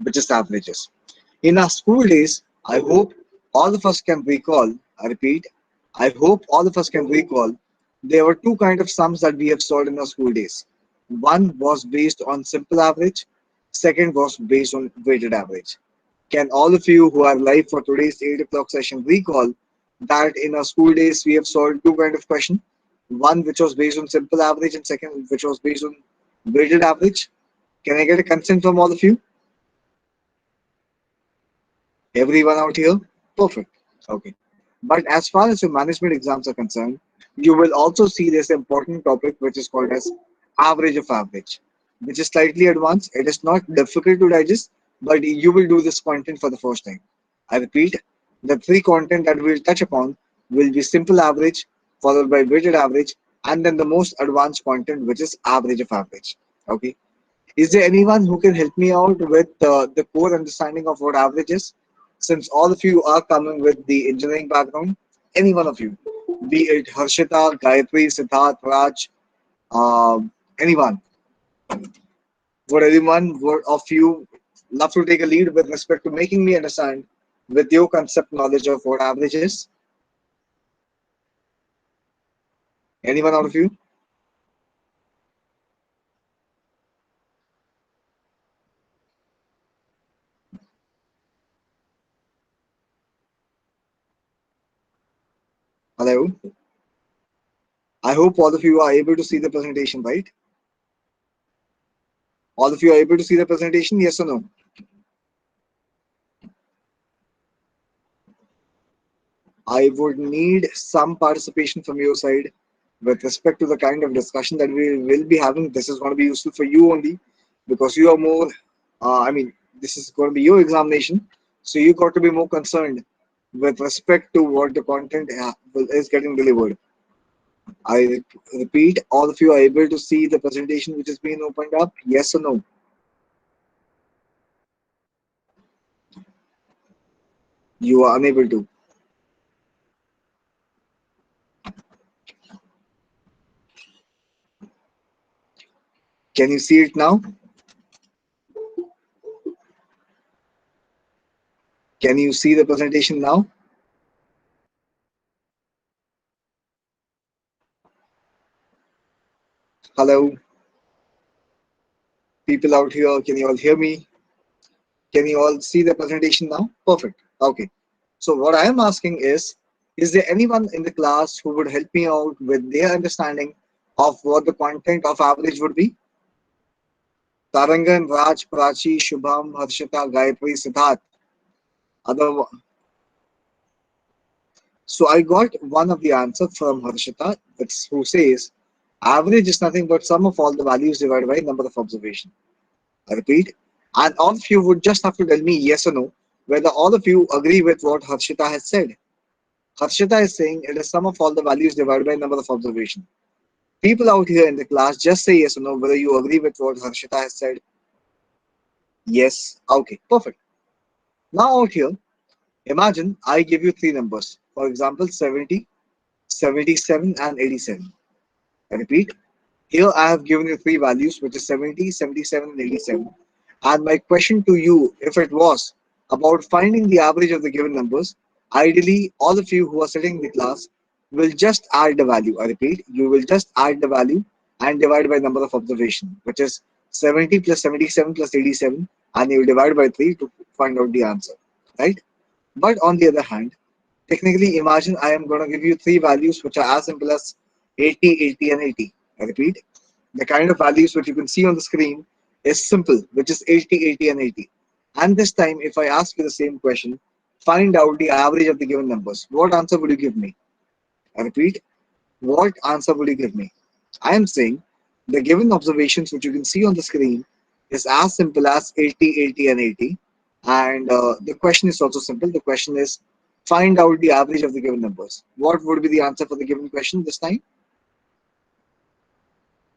which is averages. In our school days, I hope all of us can recall, I repeat, I hope all of us can recall, there were two kind of sums that we have solved in our school days. One was based on simple average, second was based on weighted average. Can all of you who are live for today's 8 o'clock session recall that in our school days we have solved two kind of question? One which was based on simple average and second which was based on weighted average. Can I get a consent from all of you? Everyone out here? Perfect. Okay. But as far as your management exams are concerned, you will also see this important topic which is called as average of average, which is slightly advanced. It is not difficult to digest, but you will do this content for the first time. I repeat, the three content that we will touch upon will be simple average, followed by weighted average, and then the most advanced content which is average of average. Okay. Is there anyone who can help me out with the core understanding of what average is? Since all of you are coming with the engineering background, any one of you, be it Harshita, Gayatri, Siddharth, Raj, anyone, would anyone of you love to take a lead with respect to making me understand with your concept knowledge of what average is? Anyone out of you? Hello? I hope all of you are able to see the presentation, right? All of you are able to see the presentation, yes or no? I would need some participation from your side with respect to the kind of discussion that we will be having. This is going to be useful for you only because you are more, this is going to be your examination. So you got to be more concerned with respect to what the content is getting delivered. I repeat, all of you are able to see the presentation which is being opened up, yes or no? You are unable to. Can you see it now? Can you see the presentation now? Hello, people out here, can you all hear me? Can you all see the presentation now? Perfect. Okay. So what I am asking is there anyone in the class who would help me out with their understanding of what the content of average would be? Tarangan, Raj, Prachi, Shubham, Harshita, Gayatri, Siddharth. Other, so I got one of the answer from Harshita, who says average is nothing but sum of all the values divided by number of observation. I repeat, and all of you would just have to tell me yes or no whether all of you agree with what Harshita has said. Harshita is saying it is sum of all the values divided by number of observation. People out here in the class, just say yes or no whether you agree with what Harshita has said. Yes. Okay, perfect. Now out here, imagine I give you three numbers. For example, 70, 77, and 87. I repeat, here I have given you three values, which is 70, 77, and 87. And my question to you, if it was about finding the average of the given numbers, ideally, all of you who are sitting in the class will just add the value. I repeat, you will just add the value and divide by number of observation, which is 70 plus 77 plus 87, and you will divide by 3 to find out the answer, right? But on the other hand, technically, imagine I am going to give you three values which are as simple as 80, 80, and 80. I repeat, the kind of values which you can see on the screen is simple, which is 80, 80, and 80. And this time, if I ask you the same question, find out the average of the given numbers. What answer would you give me? I repeat, what answer would you give me? I am saying the given observations which you can see on the screen is as simple as 80, 80, and 80. And the question is also simple. The question is find out the average of the given numbers. What would be the answer for the given question this time?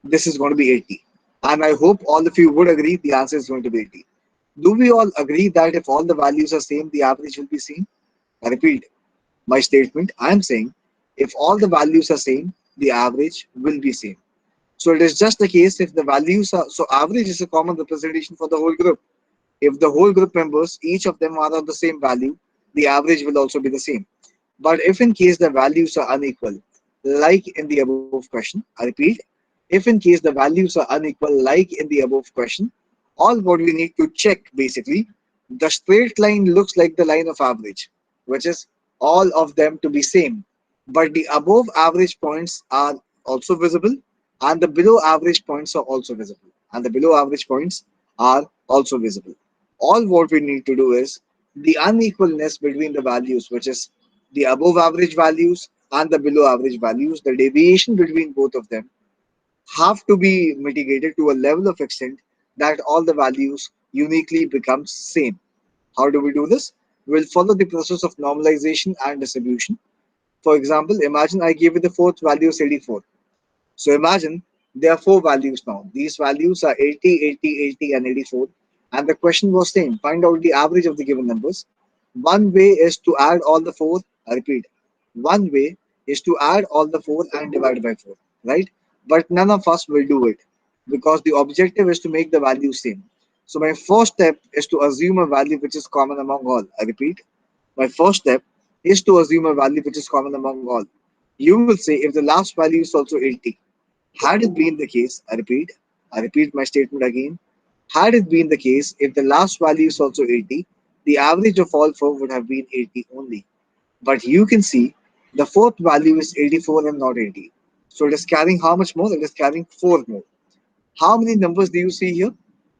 This is going to be 80. And I hope all of you would agree the answer is going to be 80. Do we all agree that if all the values are same, the average will be same? I repeat my statement. I am saying if all the values are same, the average will be same. So it is just the case if the values are, so average is a common representation for the whole group. If the whole group members, each of them are of the same value, the average will also be the same. But if in case the values are unequal, like in the above question, I repeat, if in case the values are unequal, like in the above question, all what we need to check basically, the straight line looks like the line of average, which is all of them to be same. But the above average points are also visible, and the below average points are also visible, and the below average points are also visible. All what we need to do is the unequalness between the values, which is the above average values and the below average values, the deviation between both of them have to be mitigated to a level of extent that all the values uniquely becomes same. How do we do this? We'll follow the process of normalization and distribution. For example, imagine I gave you the fourth value as 84. So imagine there are four values now. These values are 80, 80, 80, and 84. And the question was same. Find out the average of the given numbers. One way is to add all the four. I repeat. One way is to add all the four and divide by four. Right? But none of us will do it because the objective is to make the value same. So my first step is to assume a value which is common among all. I repeat. My first step is to assume a value which is common among all. You will say if the last value is also 80, had it been the case, I repeat my statement again. Had it been the case, if the last value is also 80, the average of all four would have been 80 only. But you can see the fourth value is 84 and not 80. So it is carrying how much more? It is carrying 4 more. How many numbers do you see here?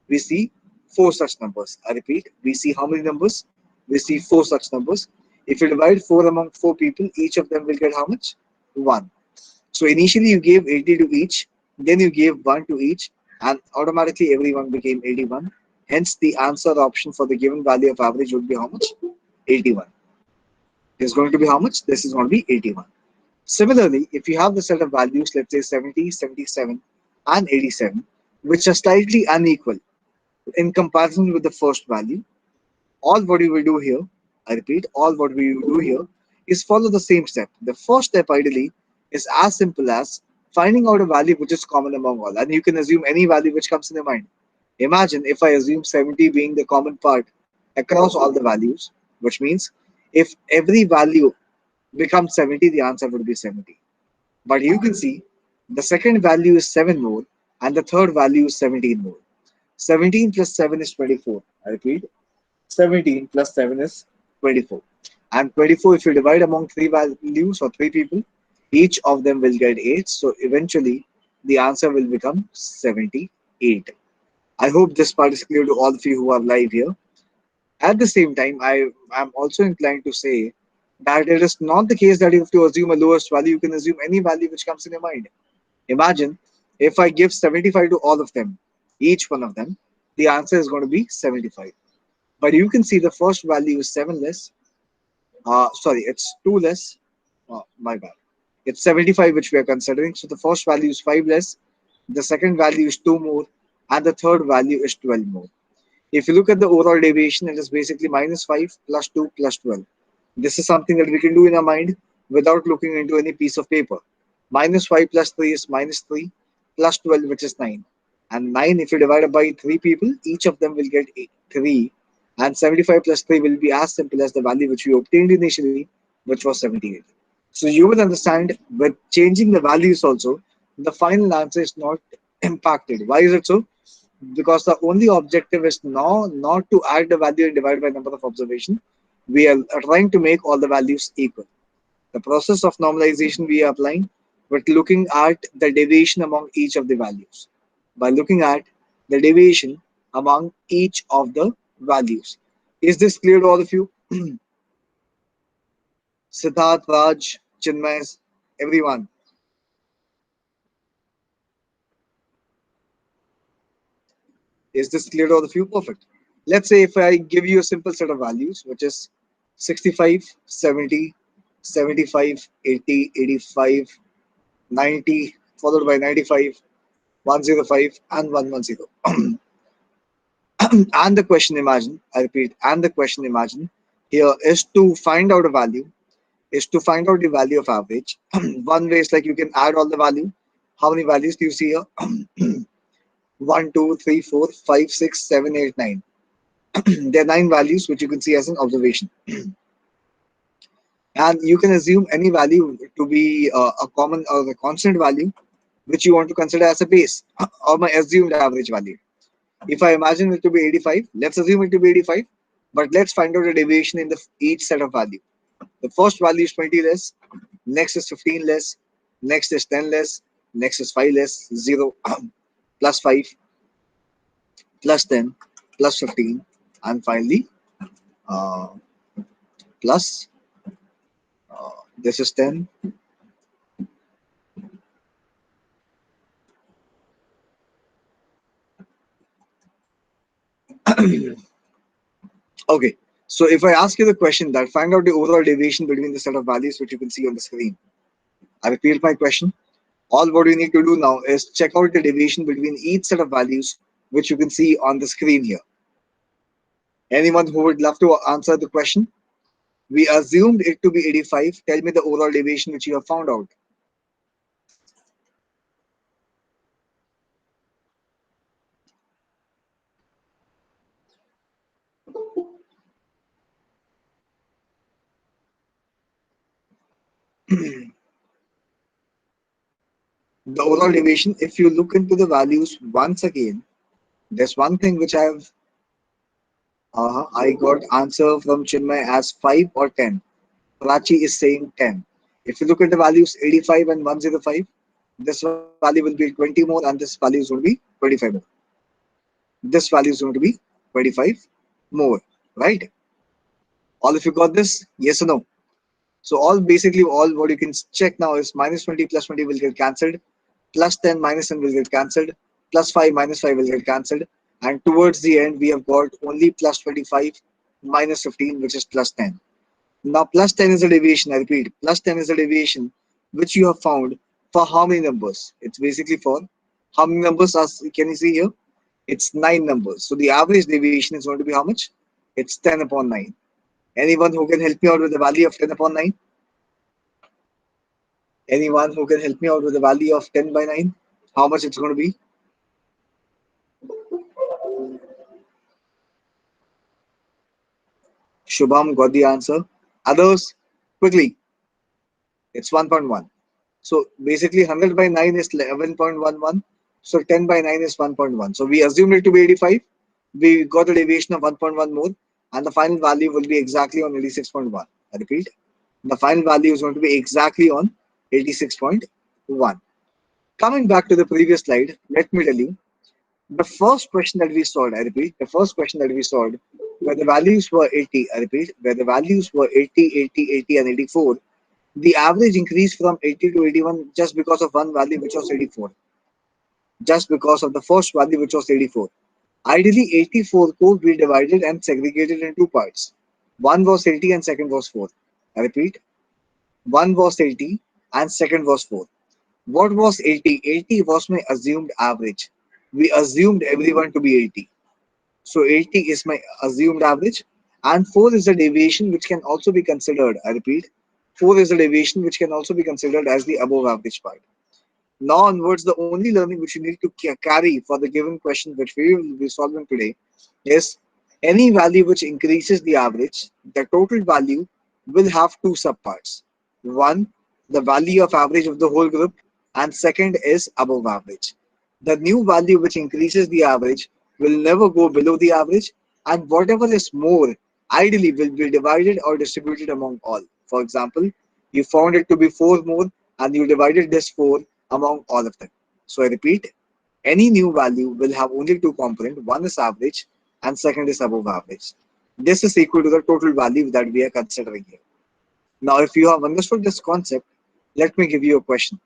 We see four such numbers. I repeat, we see how many numbers? We see four such numbers. If you divide 4 among 4 people, each of them will get how much? 1. So initially you gave 80 to each, then you gave 1 to each, and automatically everyone became 81. Hence, the answer option for the given value of average would be how much? 81. Is going to be how much? This is going to be 81. Similarly, if you have the set of values, let's say 70, 77, and 87, which are slightly unequal in comparison with the first value, all what you will do here, I repeat, all what we will do here is follow the same step. The first step ideally is as simple as finding out a value which is common among all, and you can assume any value which comes in your mind. Imagine if I assume 70 being the common part across all the values, which means if every value becomes 70, the answer would be 70. But you can see the second value is 7 more and the third value is 17 more. 17 plus 7 is 24. I repeat, 17 plus 7 is 24. And 24, if you divide among three values or three people, each of them will get 8. So eventually, the answer will become 78. I hope this part is clear to all of you who are live here. At the same time, I am also inclined to say that it is not the case that you have to assume a lowest value. You can assume any value which comes in your mind. Imagine if I give 75 to all of them, each one of them, the answer is going to be 75. But you can see the first value is 7 less. Sorry, it's 2 less. My bad. It's 75 which we are considering. So the first value is 5 less. The second value is 2 more. And the third value is 12 more. If you look at the overall deviation, it is basically minus 5 plus 2 plus 12. This is something that we can do in our mind without looking into any piece of paper. Minus 5 plus 3 is minus 3 plus 12, which is 9. And 9, if you divide it by 3 people, each of them will get 3. And 75 plus 3 will be as simple as the value which we obtained initially, which was 78. So you will understand with changing the values also, the final answer is not impacted. Why is it so? Because the only objective is now not to add the value and divide by number of observation. We are trying to make all the values equal. The process of normalization we are applying, but looking at the deviation among each of the values. By looking at the deviation among each of the values. Is this clear to all of you? Siddharth, Raj, Chinmay, everyone. Is this clear to all of you? Perfect. Let's say if I give you a simple set of values, which is 65, 70, 75, 80, 85, 90, followed by 95, 105, and 110. And the question imagine, I repeat, and the question imagine here is to find out a value, is to find out the value of average. One way is like you can add all the value. How many values do you see here? 1, 2, 3, 4, 5, 6, 7, 8, 9. There are 9 values which you can see as an observation, and you can assume any value to be a common or a constant value which you want to consider as a base or my assumed average value. If I imagine it to be 85, let's assume it to be 85, but let's find out the deviation in the each set of value. The first value is 20 less, next is 15 less, next is 10 less, next is 5 less, 0, plus 5, plus 10, plus 15, and finally uh, plus this is 10. Okay, so if I ask you the question that find out the overall deviation between the set of values which you can see on the screen, I repeat my question. All what you need to do now is check out the deviation between each set of values which you can see on the screen here. Anyone who would love to answer the question? We assumed it to be 85. Tell me the overall deviation which you have found out. The overall deviation, if you look into the values once again, there's one thing which I got answer from Chinmay as 5 or 10. Prachi is saying 10. If you look at the values 85 and 105, this value will be 20 more and this value is going to be 25 more. This value is going to be 25 more, right? All of you got this? Yes or no? So all what you can check now is minus 20 plus 20 will get cancelled, plus 10 minus 10 will get cancelled, plus 5 minus 5 will get cancelled, and towards the end we have got only plus 25 minus 15, which is plus 10. Now plus 10 is a deviation, I repeat, plus 10 is a deviation which you have found for how many numbers? It's basically for how many numbers, as can you see here? It's 9 numbers. So the average deviation is going to be how much? It's 10 upon 9. Anyone who can help me out with the value of 10 upon 9? Anyone who can help me out with the value of 10 by 9? How much it's going to be? Shubham got the answer. Others, quickly. It's 1.1. So basically 100 by 9 is 11.11. So 10 by 9 is 1.1. So we assumed it to be 85. We got a deviation of 1.1 more. And the final value will be exactly on 86.1. I repeat, the final value is going to be exactly on 86.1. Coming back to the previous slide, let me tell you, the first question that we solved, I repeat, the first question that we solved, where the values were 80, I repeat, where the values were 80, 80, 80, and 84, the average increased from 80 to 81 just because of one value, which was 84. Just because of the first value, which was 84. Ideally, 84 could be divided and segregated in two parts. One was 80 and second was 4. I repeat, one was 80 and second was 4. What was 80? 80 was my assumed average. We assumed everyone to be 80. So 80 is my assumed average, and 4 is the deviation which can also be considered. I repeat, 4 is the deviation which can also be considered as the above average part. Now onwards, the only learning which you need to carry for the given question which we will be solving today is any value which increases the average, the total value will have two subparts. One, the value of average of the whole group, and second is above average. The new value which increases the average will never go below the average, and whatever is more ideally will be divided or distributed among all. For example, you found it to be 4 more and you divided this 4 among all of them. So I repeat, any new value will have only two components. One is average and second is above average. This is equal to the total value that we are considering here. Now, if you have understood this concept, let me give you a question.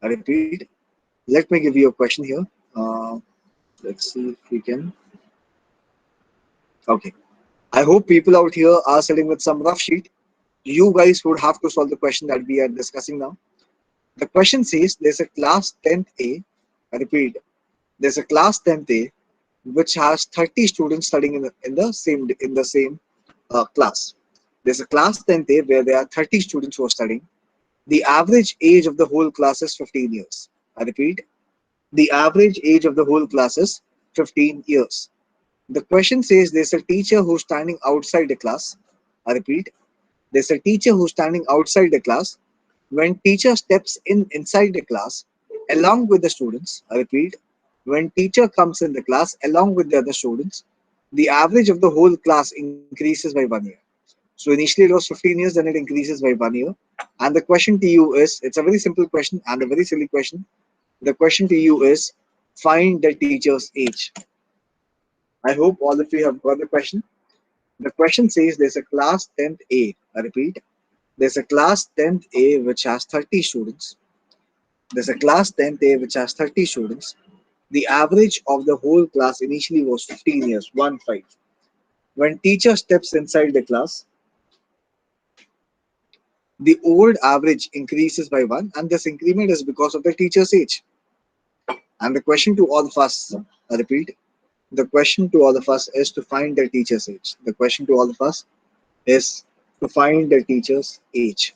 I repeat, let me give you a question here. Uh, let's see if we can. Okay. I hope people out here are sitting with some rough sheet. You guys would have to solve the question that we are discussing now. The question says there's a class 10th A. I repeat, there's a class 10th A which has 30 students studying in the same class. There's a class 10th A where there are 30 students who are studying. The average age of the whole class is 15 years. I repeat, the average age of the whole class is 15 years. The question says there's a teacher who's standing outside the class. I repeat, there's a teacher who's standing outside the class. When teacher steps in inside the class along with the students, I repeat, when teacher comes in the class along with the other students, the average of the whole class increases by 1 year. So initially it was 15 years, then it increases by 1 year. And the question to you is, it's a very simple question and a very silly question. The question to you is, find the teacher's age. I hope all of you have got the question. The question says there's a class 10th A. I repeat, there's a class 10th A which has 30 students. There's a class 10th A which has 30 students. The average of the whole class initially was 15 years, 1 5. When teacher steps inside the class, the old average increases by 1, and this increment is because of the teacher's age. And the question to all of us, I repeat, the question to all of us is to find the teacher's age. The question to all of us is to find the teacher's age.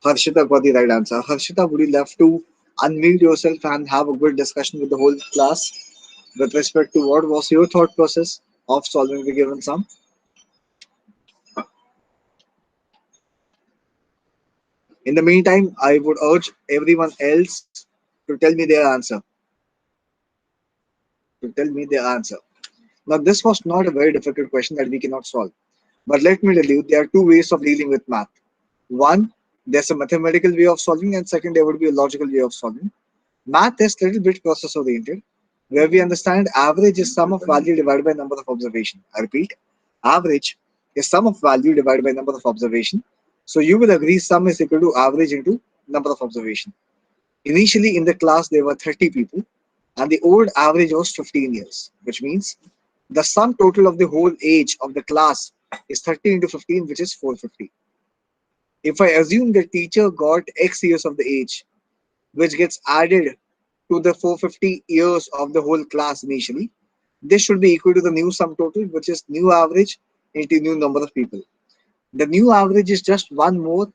Harshita got the right answer. Harshita, would you love to unmute yourself and have a good discussion with the whole class with respect to what was your thought process of solving the given sum? In the meantime, I would urge everyone else to tell me their answer. To tell me their answer. Now, this was not a very difficult question that we cannot solve. But let me tell you, there are two ways of dealing with math. One, there's a mathematical way of solving, and second, there would be a logical way of solving. Math is little bit process oriented, where we understand average is sum of value divided by number of observation. I repeat, average is sum of value divided by number of observation. So you will agree sum is equal to average into number of observation. Initially in the class there were 30 people and the old average was 15 years, which means the sum total of the whole age of the class is 30 into 15, which is 450. If I assume the teacher got X years of the age, which gets added to the 450 years of the whole class initially, this should be equal to the new sum total, which is new average into new number of people. The new average is just one more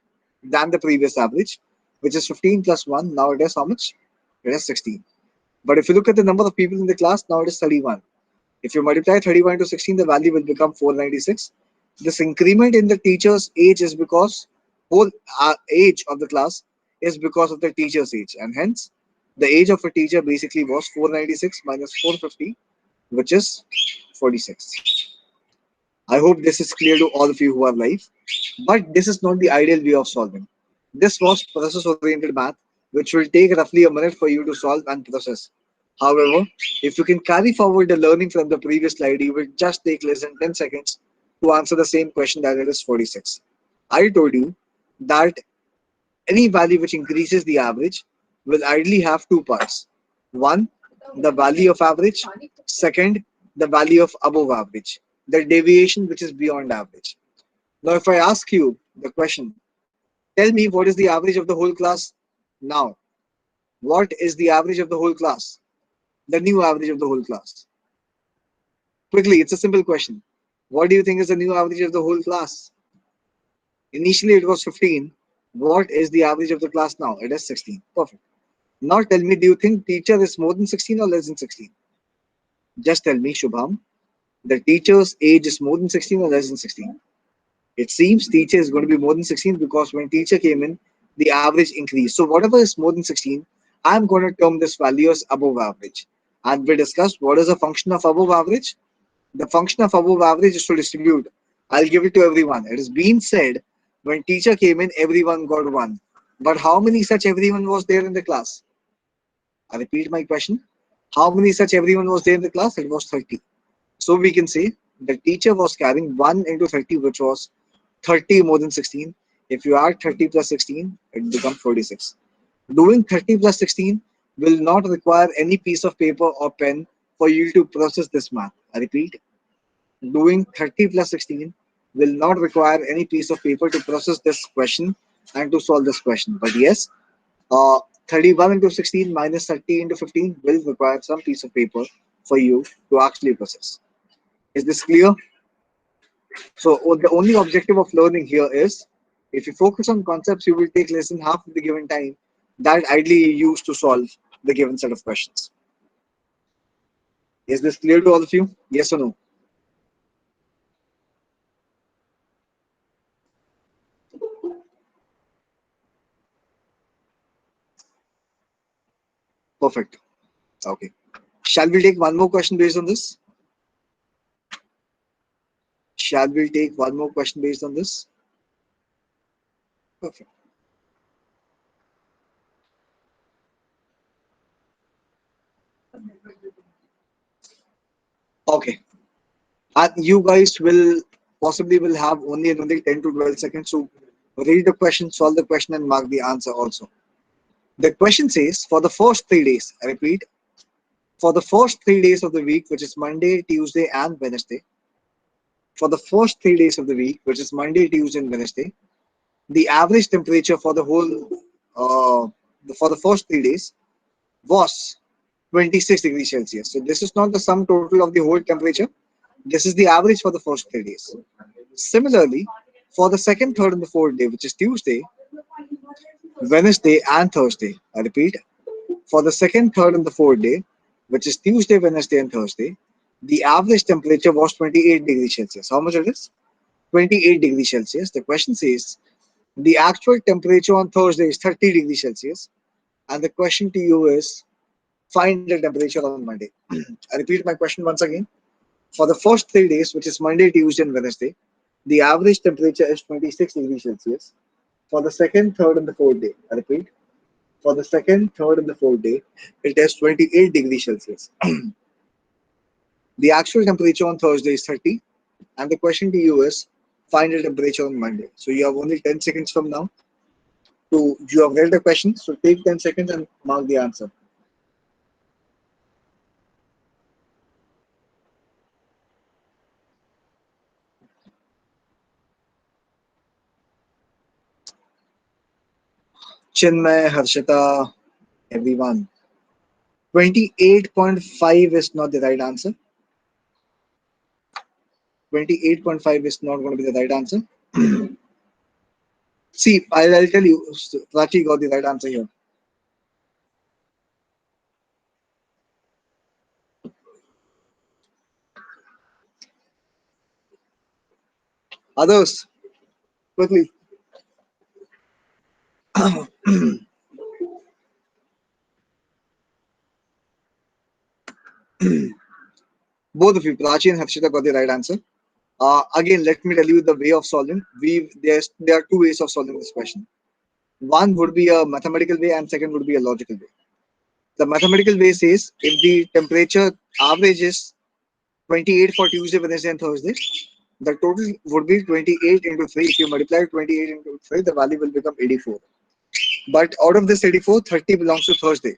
than the previous average, which is 15 plus 1. Now it is how much? It is 16. But if you look at the number of people in the class, now it is 31. If you multiply 31 to 16, the value will become 496. This increment in the teacher's age is because whole age of the class is because of the teacher's age, and hence the age of a teacher basically was 496 minus 450, which is 46. I hope this is clear to all of you who are live. But this is not the ideal way of solving. This was process-oriented math, which will take roughly a minute for you to solve and process. However, if you can carry forward the learning from the previous slide, you will just take less than 10 seconds to answer the same question that it is 46. I told you that any value which increases the average will ideally have two parts. One, the value of average. Second, the value of above average, the deviation which is beyond average. Now, if I ask you the question, tell me what is the average of the whole class now? What is the average of the whole class? The new average of the whole class. Quickly, it's a simple question. What do you think is the new average of the whole class? Initially, it was 15. What is the average of the class now? It is 16. Perfect. Now tell me, do you think teacher is more than 16 or less than 16? Just tell me, Shubham, the teacher's age is more than 16 or less than 16? It seems teacher is going to be more than 16 because when teacher came in, the average increased. So whatever is more than 16, I'm going to term this value as above average. And we discussed what is a function of above average. The function of above average is to distribute. I'll give it to everyone. It has been said when teacher came in, everyone got 1. But how many such everyone was there in the class? I repeat my question. How many such everyone was there in the class? It was 30. So we can say the teacher was carrying 1 into 30, which was 30 more than 16. If you add 30 plus 16, it becomes 46. Doing 30 plus 16 will not require any piece of paper or pen for you to process this math. I repeat, doing 30 plus 16 will not require any piece of paper to process this question and to solve this question. But yes, 31 into 16 minus 30 into 15 will require some piece of paper for you to actually process. Is this clear? So the only objective of learning here is, if you focus on concepts, you will take less than half of the given time that ideally you use to solve the given set of questions. Is this clear to all of you? Yes or no? Perfect. Okay. Shall we take one more question based on this? Shall we take one more question based on this? Perfect. Okay. And you guys will possibly will have only and only 10 to 12 seconds to read the question, solve the question, and mark the answer also. The question says, for the first 3 days, I repeat, for the first 3 days of the week, which is Monday, Tuesday, and Wednesday, for the first 3 days of the week, which is Monday, Tuesday, and Wednesday, the average temperature for the whole, for the first 3 days was 26 degrees Celsius. So this is not the sum total of the whole temperature. This is the average for the first 3 days. Similarly, for the second, third, and the fourth day, which is Tuesday, Wednesday, and Thursday, I repeat, for the second, third, and the fourth day, which is Tuesday, Wednesday, and Thursday, the average temperature was 28 degrees Celsius. How much it is? 28 degrees Celsius. The question says the actual temperature on Thursday is 30 degrees Celsius. And the question to you is find the temperature on Monday. I repeat my question once again. For the first 3 days, which is Monday, Tuesday, and Wednesday, the average temperature is 26 degrees Celsius. For the second, third, and the fourth day, I repeat, for the second, third, and the fourth day, it is 28 degrees Celsius. The actual temperature on Thursday is 30, and the question to you is find the temperature on Monday. So you have only 10 seconds from now to you have read the question. So take 10 seconds and mark the answer. Chinmay, Harshita, everyone. 28.5 is not the right answer. 28.5 is not going to be the right answer. See, I'll tell you, Prachi got the right answer here. Others, quickly. Both of you, Prachi and Harshita, got the right answer. Again, let me tell you the way of solving. There are two ways of solving this question. One would be a mathematical way, and second would be a logical way. The mathematical way says if the temperature average is 28 for Tuesday, Wednesday, and Thursday, the total would be 28 into 3. If you multiply 28 into 3, the value will become 84. But out of this 84, 30 belongs to Thursday.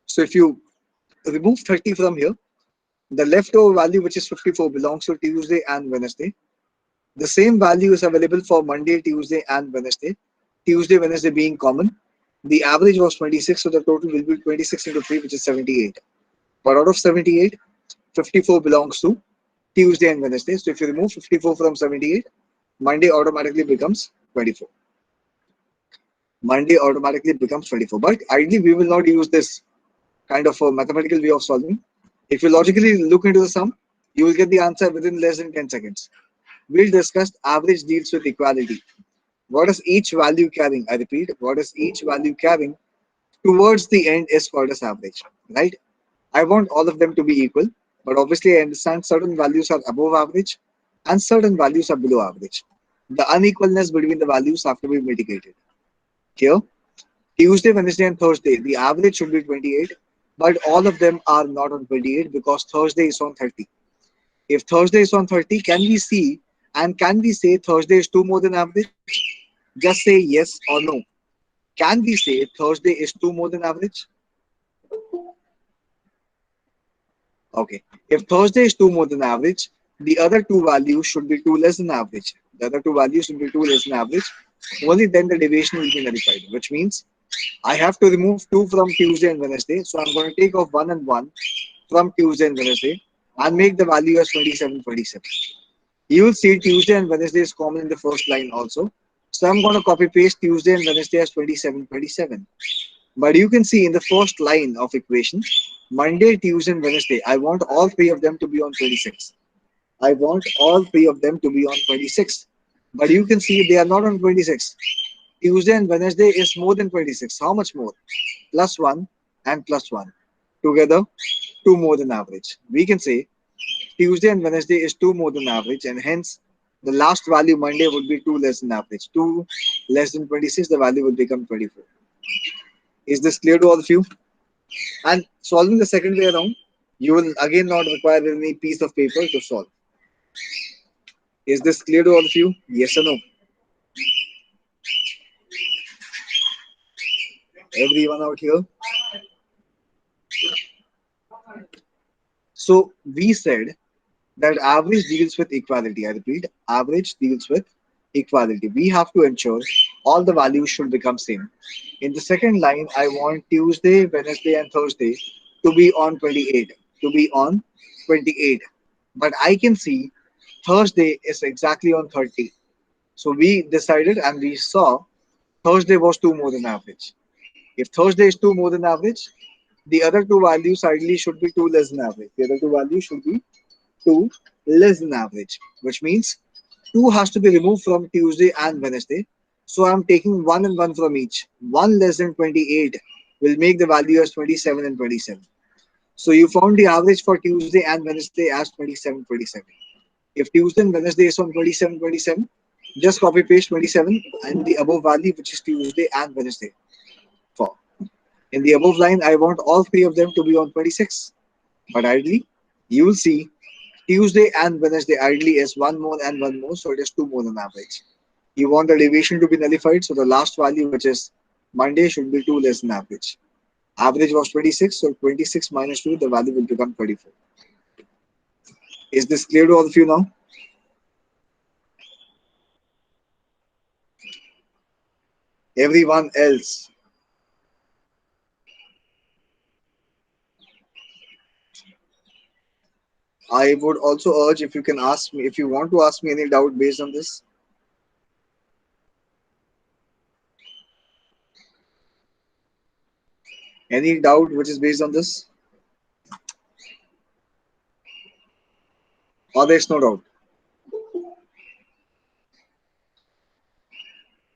So if you remove 30 from here, the leftover value, which is 54, belongs to Tuesday and Wednesday. The same value is available for Monday, Tuesday, and Wednesday. Tuesday, Wednesday being common. The average was 26, so the total will be 26 into 3, which is 78. But out of 78, 54 belongs to Tuesday and Wednesday. So if you remove 54 from 78, Monday automatically becomes 24. Monday automatically becomes 24. But ideally, we will not use this kind of a mathematical way of solving. If you logically look into the sum, you will get the answer within less than 10 seconds. We'll discuss average deals with equality. What is each value carrying? I repeat, what is each value carrying towards the end is called as average, right? I want all of them to be equal, but obviously I understand certain values are above average and certain values are below average. The unequalness between the values have to be mitigated. Here, Tuesday, Wednesday, and Thursday, the average should be 28, but all of them are not on 28 because Thursday is on 30. If Thursday is on 30, can we see and can we say Thursday is 2 more than average? Just say yes or no. Can we say Thursday is 2 more than average? Okay. If Thursday is 2 more than average, the other two values should be 2 less than average. The other two values should be 2 less than average. Only then the deviation will be nullified, which means I have to remove 2 from Tuesday and Wednesday. So I'm going to take off 1 and 1 from Tuesday and Wednesday and make the value as 27, 27. You will see Tuesday and Wednesday is common in the first line also. So I'm going to copy paste Tuesday and Wednesday as 27, 27. But you can see in the first line of equation, Monday, Tuesday, and Wednesday, I want all three of them to be on 26. I want all three of them to be on 26. But you can see they are not on 26. Tuesday and Wednesday is more than 26. How much more? Plus 1 and plus 1. Together, 2 more than average. We can say Tuesday and Wednesday is 2 more than average, and hence the last value Monday would be 2 less than average. 2 less than 26, the value will become 24. Is this clear to all of you? And solving the second way around, you will again not require any piece of paper to solve. Is this clear to all of you? Yes or no? Everyone out here? So we said that average deals with equality. I repeat, average deals with equality. We have to ensure all the values should become same. In the second line, I want Tuesday, Wednesday, and Thursday to be on 28. To be on 28. But I can see Thursday is exactly on 30. So we decided and we saw Thursday was 2 more than average. If Thursday is 2 more than average, the other two values ideally should be 2 less than average. The other two values should be 2 less than average, which means 2 has to be removed from Tuesday and Wednesday. So I'm taking 1 and 1 from each. 1 less than 28 will make the value as 27 and 27. So you found the average for Tuesday and Wednesday as 27, 27. If Tuesday and Wednesday is on 27, 27, just copy paste 27 and the above value, which is Tuesday and Wednesday. For in the above line, I want all three of them to be on 26. But ideally, you will see Tuesday and Wednesday ideally is 1 more and 1 more, so it is 2 more than average. You want the deviation to be nullified, so the last value, which is Monday, should be 2 less than average. Average was 26, so 26 minus 2, the value will become 34. Is this clear to all of you now? Everyone else? I would also urge if you can ask me, if you want to ask me any doubt based on this. Any doubt which is based on this? Or there's no doubt?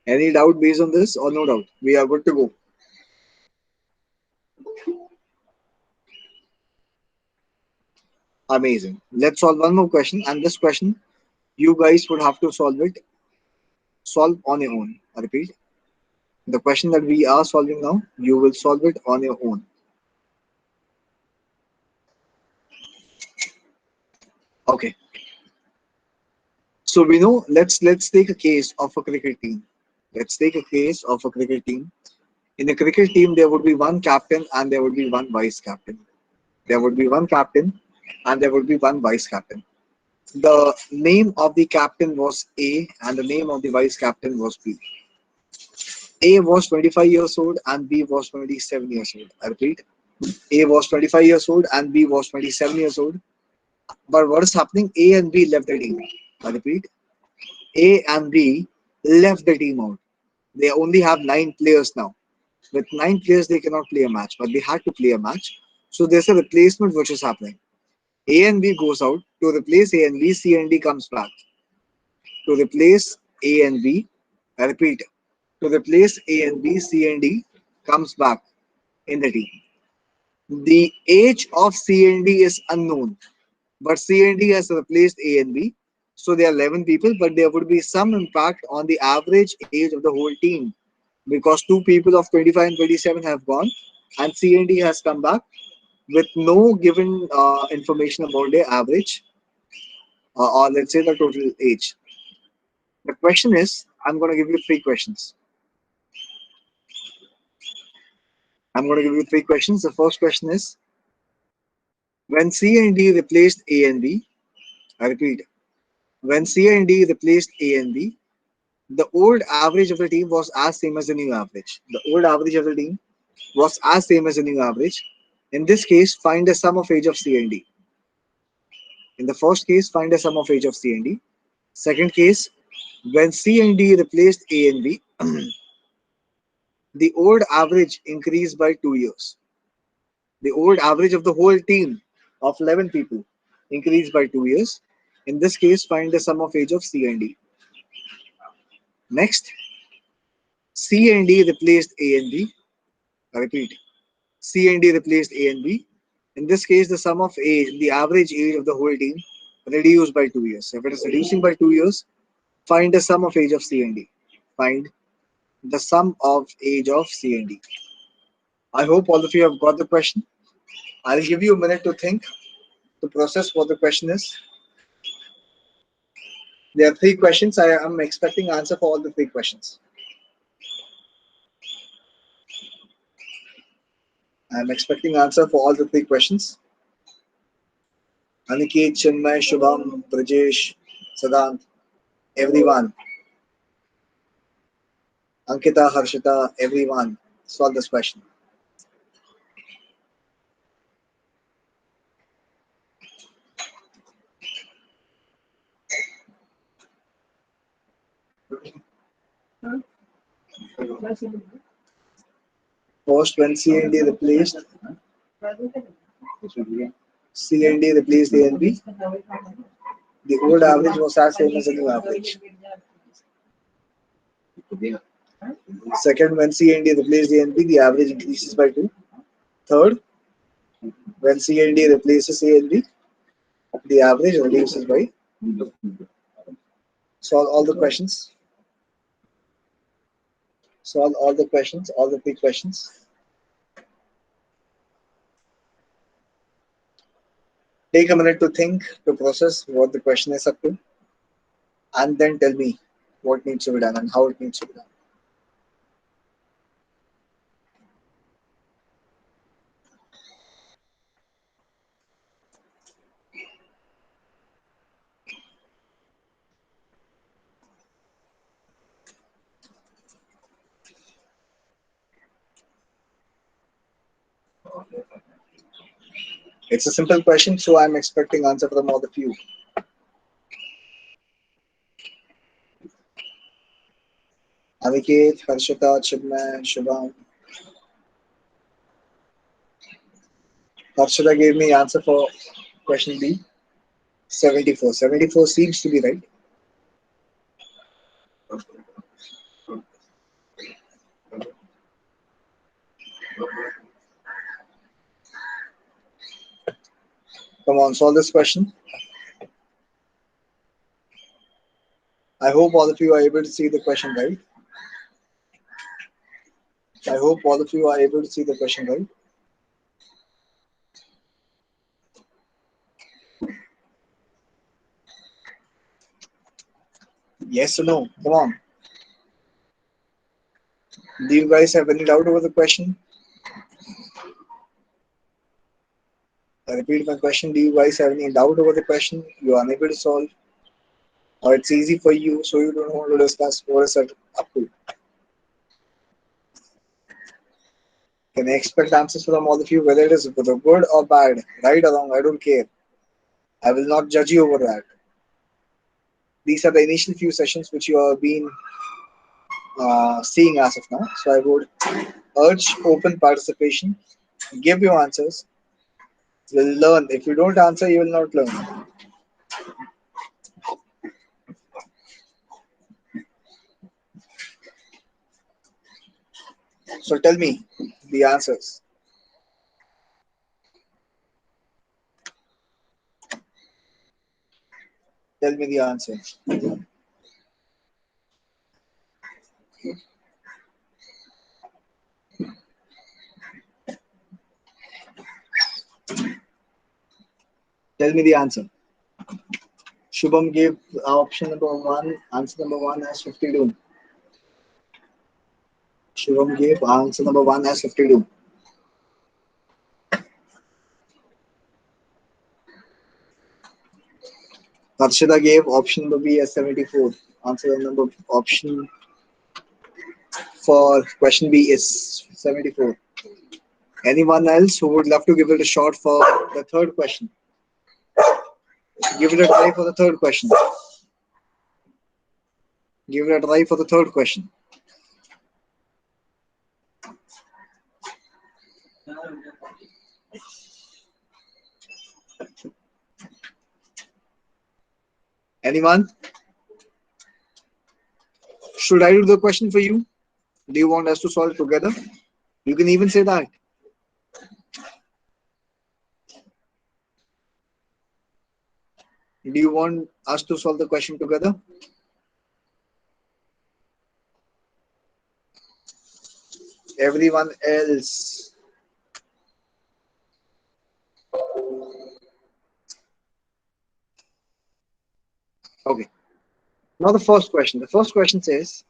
Any doubt based on this or no doubt? We are good to go. Amazing. Let's solve one more question. And this question, you guys would have to solve on your own. I repeat, the question that we are solving now, you will solve it on your own. Okay. So we know, let's take a case of a cricket team. Let's take a case of a cricket team. In a cricket team, there would be one captain and there would be one vice captain. There would be one captain and there would be one vice captain. The name of the captain was A and the name of the vice captain was B. A was 25 years old and B was 27 years old. I repeat, A was 25 years old and B was 27 years old. But what is happening? A and B left the team. I repeat, A and B left the team out. They only have 9 players now. With 9 players, they cannot play a match, but they had to play a match. So there's a replacement which is happening. A and B goes out to replace A and B. C and D comes back to replace A and B. I repeat, to replace A and B, C and D comes back in the team. The age of C and D is unknown, but C and D has replaced A and B. So there are 11 people, but there would be some impact on the average age of the whole team because 2 people of 25 and 27 have gone and C and D has come back with no given information about their average or let's say the total age. The question is, I'm going to give you 3 questions. I'm going to give you 3 questions. The first question is, when C and D replaced A and B, I repeat, when C and D replaced A and B, the old average of the team was as same as the new average. The old average of the team was as same as the new average. In this case, find the sum of age of C and D. In the first case, find the sum of age of C and D. Second case, when C and D replaced A and B, The old average increased by 2 years. The old average of the whole team of 11 people increased by 2 years. In this case, find the sum of age of C and D. Next, C and D replaced A and B. I repeat, C and D replaced A and B. In this case, the sum of age, the average age of the whole team, reduced by 2 years. So if it is reducing by 2 years, find the sum of age of C and D. Find the sum of age of C and D. I hope all of you have got the question. I'll give you a minute to think, to process what the question is. There are three questions. I am expecting answer for all the three questions. I am expecting answer for all the three questions. Aniket, Chinmay, Shubham, Brajesh, Sadant, everyone. Ankita, Harshita, everyone. Solve this question. First, when C and D replaced C and D replaced A and B, the old average was as same as the new average. Second, when C and D replaced A and B, the average increases by 2. Third, when C and D replaces A and B, the average reduces by. Solve all the questions. Solve all the questions, all the three questions. Take a minute to think, to process what the question is up to, and then tell me what needs to be done and how it needs to be done. It's a simple question, so I'm expecting answer from all of you. Aniket, Harshita, Chinmay, Shubham. Harshita gave me answer for question B. 74. 74 seems to be right. Come on, solve this question. I hope all of you are able to see the question right. I hope all of you are able to see the question right. Yes or no? Come on. Do you guys have any doubt over the question? I repeat my question. Do you guys have any doubt over the question you are unable to solve? Or it's easy for you, so you don't want to discuss what is it up to? Can I expect answers from all of you, whether it is good or bad, right or wrong? I don't care. I will not judge you over that. These are the initial few sessions which you have been seeing as of now. So I would urge open participation. Give your answers. We'll learn. If you don't answer, you will not learn. So tell me the answers. Tell me the answer. Tell me the answer. Shubham gave option number one, answer number one as 52. Shubham gave answer number one as 52. Harshita gave option number B as 74. Answer number option for question B is 74. Anyone else who would love to give it a shot for the third question? Give it a try for the third question. Give it a try for the third question. Anyone? Should I do the question for you? Do you want us to solve together? You can even say that. Do you want us to solve the question together? Everyone else. Okay. Now the first question. The first question says,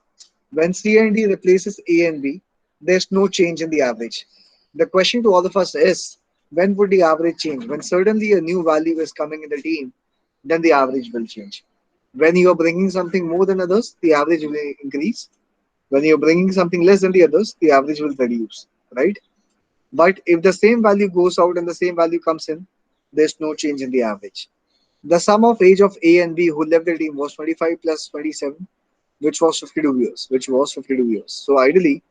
when C and D replaces A and B, there's no change in the average. The question to all of us is, when would the average change? When suddenly a new value is coming in the team, then the average will change. When you are bringing something more than others, the average will increase. When you're bringing something less than the others, the average will reduce, right? But if the same value goes out and the same value comes in, there's no change in the average. The sum of age of A and B who left the team was 25 plus 27, which was 52 years. Which was 52 years. So ideally,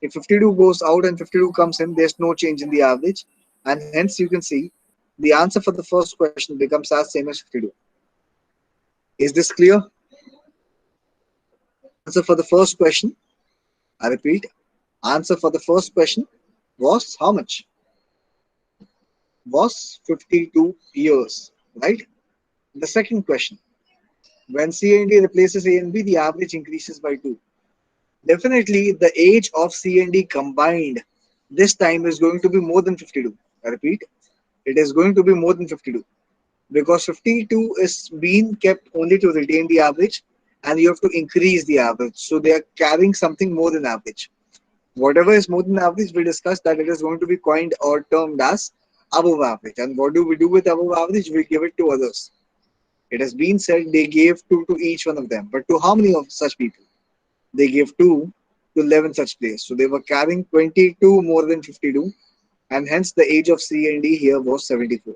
if 52 goes out and 52 comes in, there's no change in the average, and hence you can see the answer for the first question becomes as same as 52. Is this clear? Answer for the first question, I repeat, answer for the first question was how much? Was 52 years, right? The second question, when C and D replaces A and B, the average increases by 2. Definitely, the age of C and D combined this time is going to be more than 52. I repeat, it is going to be more than 52 because 52 is being kept only to retain the average and you have to increase the average. So they are carrying something more than average. Whatever is more than average, we discussed that it is going to be coined or termed as above average. And what do we do with above average? We give it to others. It has been said they gave 2 to each one of them. But to how many of such people? They gave 2 to 11 such players. So they were carrying 22 more than 52. And hence the age of C and D here was 74.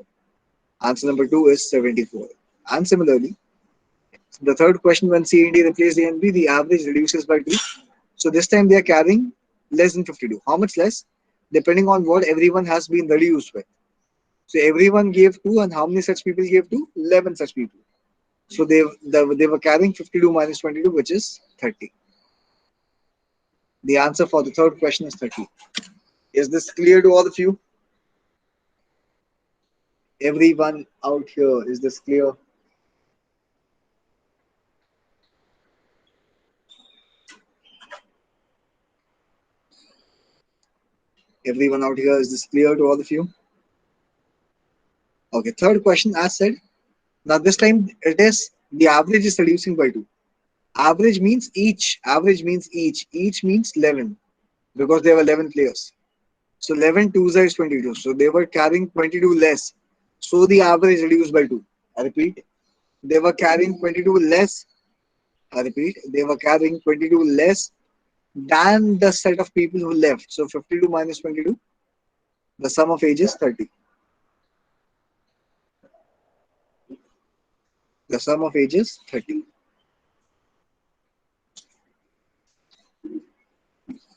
Answer number 2 is 74. And similarly, the third question, when C and D replace A and B, the average reduces by 2. So this time they are carrying less than 52. How much less? Depending on what everyone has been reduced with. So everyone gave 2, and how many such people gave 2? 11 such people. So they were carrying 52 minus 22, which is 30. The answer for the third question is 30. Is this clear to all of you? Everyone out here, is this clear? Everyone out here, is this clear to all of you? Okay, third question, as said. Now this time it is the average is reducing by 2. Average means each. Average means each. Each means 11 because there were 11 players. So 11 twos is 22. So they were carrying 22 less. So the average reduced by 2. I repeat, they were carrying 22 less. I repeat, they were carrying 22 less than the set of people who left. So 52 minus 22, the sum of age is 30. The sum of age is 30.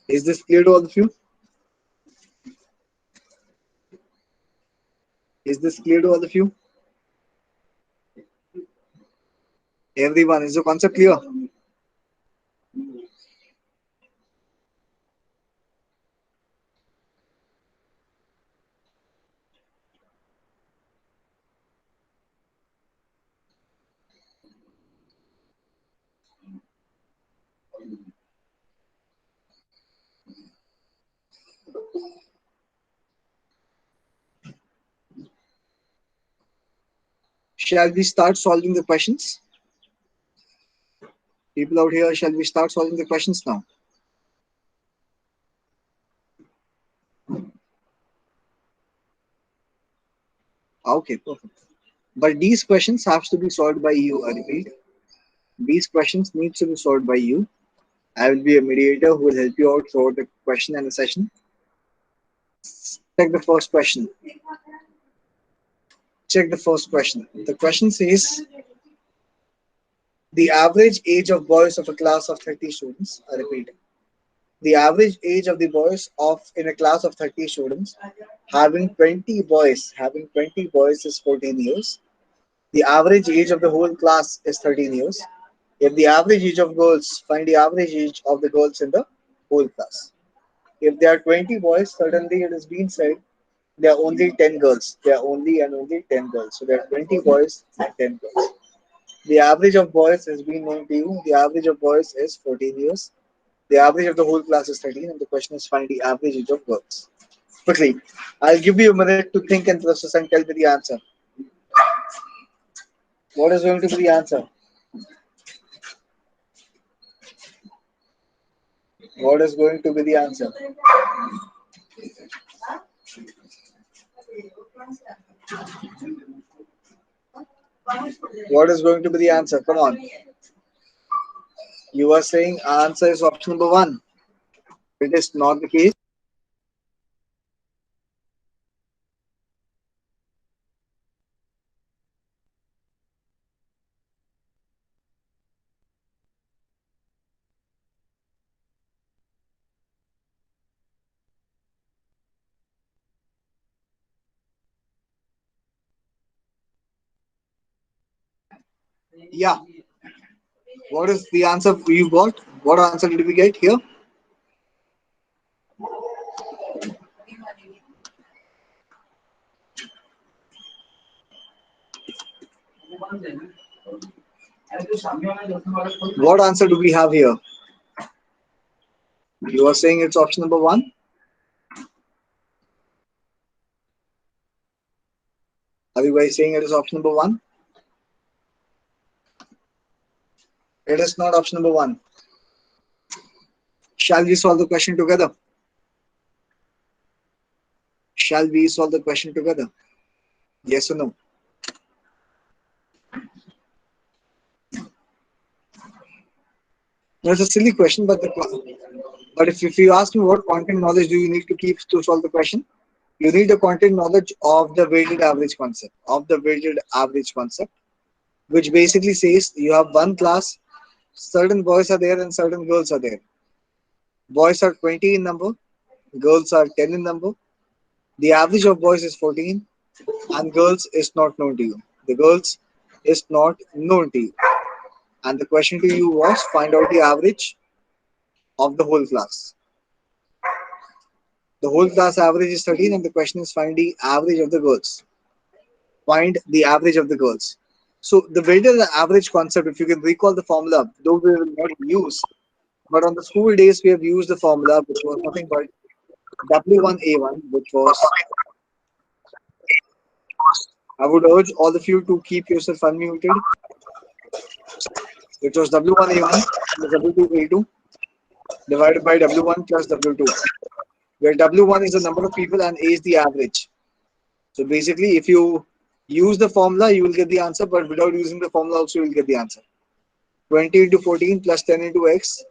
Is this clear to all of you? Is this clear to all of you? Everyone, is the concept clear? Shall we start solving the questions? People out here, shall we start solving the questions now? Okay, perfect. But these questions have to be solved by you, I repeat. These questions need to be solved by you. I will be a mediator who will help you out throughout the question and the session. Check the first question. Check the first question. The question says the average age of boys of a class of 30 students. I repeat. The average age of the boys of in a class of 30 students having 20 boys is 14 years. The average age of the whole class is 13 years. If the average age of girls, find the average age of the girls in the whole class. If there are 20 boys, suddenly it has been said there are only 10 girls. There are only and only 10 girls. So there are 20 boys and 10 girls. The average of boys has been known to you. The average of boys is 14 years. The average of the whole class is 13, and the question is find the average age of girls. Quickly, I'll give you a minute to think and process and tell me the answer. What is going to be the answer? What is going to be the answer? What is going to be the answer? Come on. You are saying answer is option number one. It is not the case. Yeah. What is the answer you got? What answer did we get here? What answer do we have here? You are saying it's option number one. Are you guys saying it is option number one? It is not option number one. Shall we solve the question together? Shall we solve the question together? Yes or no? That's a silly question, but if you ask me what content knowledge do you need to keep to solve the question, you need the content knowledge of the weighted average concept, which basically says you have one class, certain boys are there and certain girls are there. Boys are 20 in number, girls are 10 in number. The average of boys is 14, and girls is not known to you. The girls is not known to you. And the question to you was find out the average of the whole class. The whole class average is 13, and the question is find the average of the girls. Find the average of the girls. So the weighted average concept, if you can recall the formula, though we will not use, but on the school days we have used the formula which was nothing but W1A1, which was, I would urge all of you to keep yourself unmuted, which was W1A1 plus W2A2 divided by W1 plus W2, where W1 is the number of people and A is the average. So basically, if you use the formula, you will get the answer, but without using the formula also, you will get the answer. 20 into 14 plus 10 into x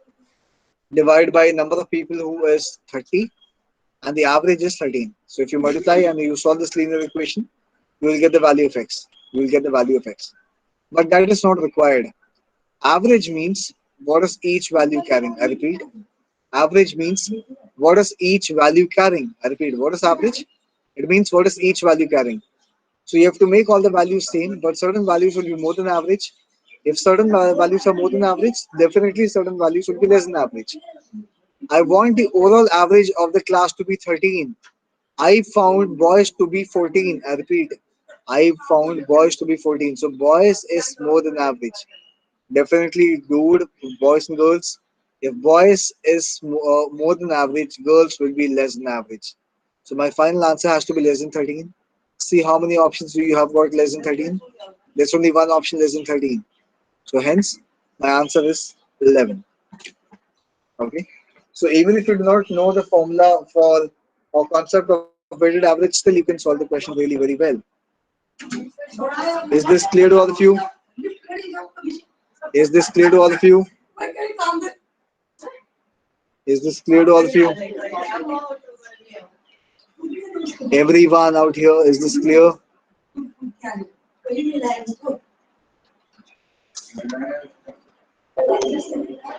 divided by number of people who is 30, and the average is 13. So if you multiply and you solve this linear equation, you will get the value of x. You will get the value of x. But that is not required. Average means what is each value carrying? I repeat, average means what is each value carrying? I repeat, what is average? It means what is each value carrying. So you have to make all the values same, but certain values will be more than average. If certain values are more than average, definitely certain values will be less than average. I want the overall average of the class to be 13. I found boys to be 14. I repeat, I found boys to be 14. So boys is more than average. Definitely dude, boys and girls. If boys is more than average, girls will be less than average. So my final answer has to be less than 13. See how many options do you have got less than 13? There's only one option less than 13. So hence my answer is 11. Okay. So even if you do not know the formula for or concept of weighted average, still you can solve the question really very well. Is this clear to all of you? Is this clear to all of you? Is this clear to all of you? Everyone out here, is this clear?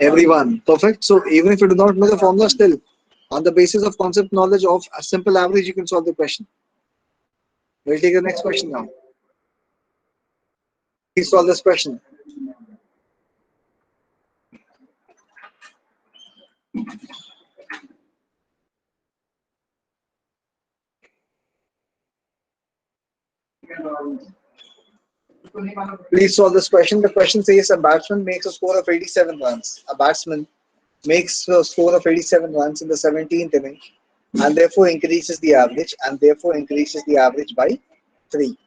Everyone. Perfect. So even if you do not know the formula still, on the basis of concept knowledge of a simple average, you can solve the question. We'll take the next question now. Please solve this question. Please solve this question. The question says a batsman makes a score of 87 runs. A batsman makes a score of 87 runs in the 17th inning and therefore increases the average by 3.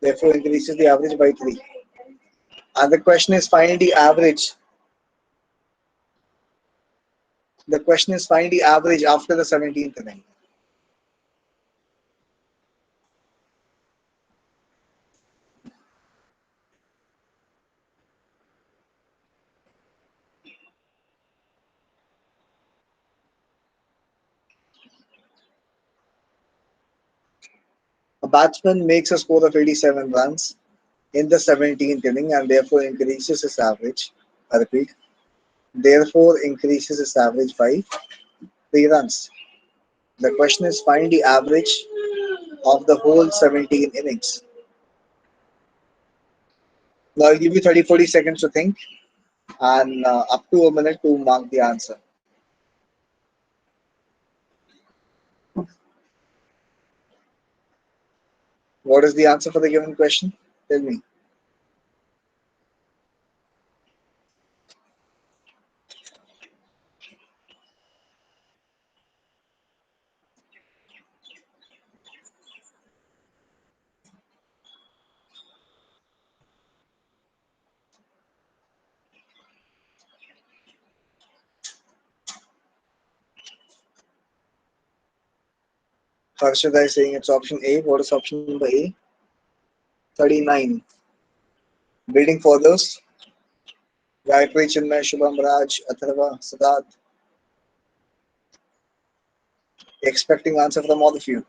Therefore increases the average by 3. And the question is find the average. The question is find the average after the 17th inning. A batsman makes a score of 87 runs in the 17th inning and therefore increases his average. I repeat, therefore increases his average by 3 runs. The question is find the average of the whole 17 innings. Now I'll give you 30-40 seconds to think and up to a minute to mark the answer. What is the answer for the given question? Tell me. Harshada is saying it's option A. What is option number A? 39. Waiting for those. Gayatri, Chinmay, Shubham, Raj, Atharva, Siddharth. Expecting answer from all of you.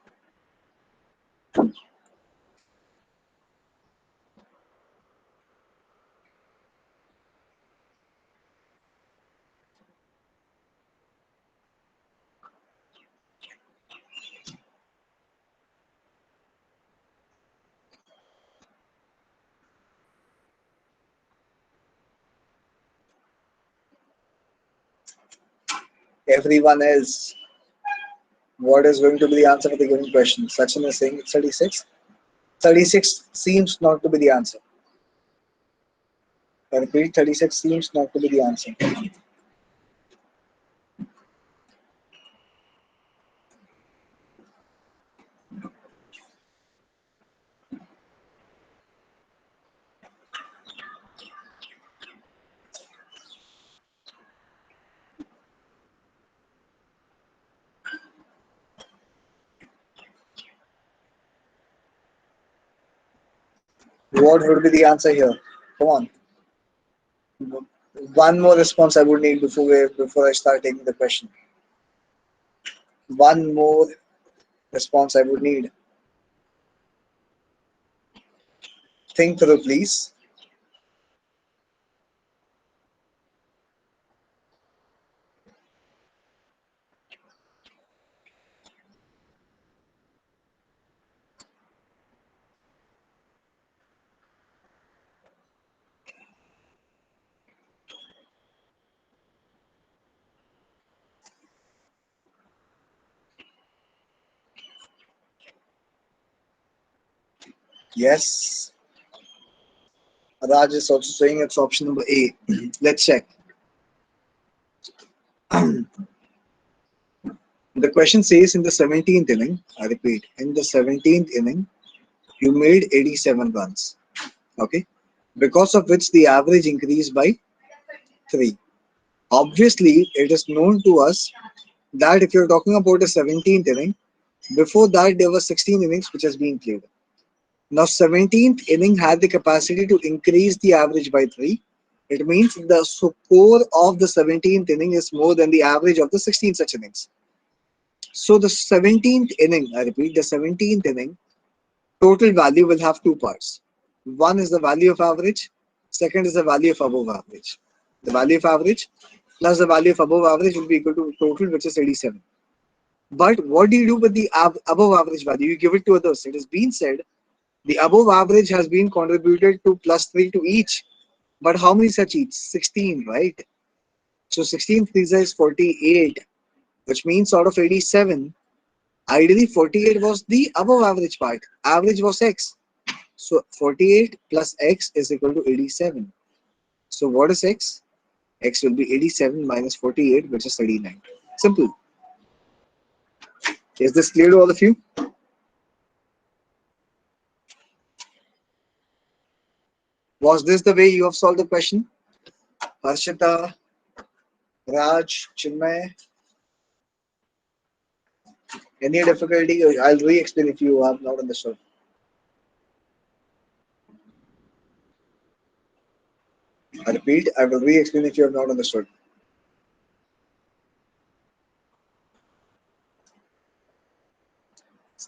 Everyone else. What is going to be the answer for the given question? Sachin is saying it's 36. 36 seems not to be the answer. I repeat, 36 seems not to be the answer. What would be the answer here? Come on. One more response I would need before I start taking the question. One more response I would need. Think through, please. Yes. Raj is also saying it's option number A. Let's check. The question says in the 17th inning, I repeat, in the 17th inning, you made 87 runs. Okay. Because of which the average increased by 3. Obviously, it is known to us that if you're talking about a 17th inning, before that there were 16 innings which has been played. Now 17th inning had the capacity to increase the average by 3. It means the score of the 17th inning is more than the average of the 16 such innings. So the 17th inning, I repeat, the 17th inning, total value will have 2 parts. One is the value of average, second is the value of above average. The value of average plus the value of above average will be equal to total, which is 87. But what do you do with the above average value? You give it to others. It has been said The above average has been contributed to plus 3 to each. But how many such each? 16, right? So 16 threes is 48, which means out of 87, ideally 48 was the above average part. Average was x. So 48 plus x is equal to 87. So what is x? X will be 87 minus 48, which is 39. Simple. Is this clear to all of you? Was this the way you have solved the question? Harshita, Raj, Chinmay, any difficulty? I'll re-explain if you have not understood. I repeat, I will re-explain if you have not understood.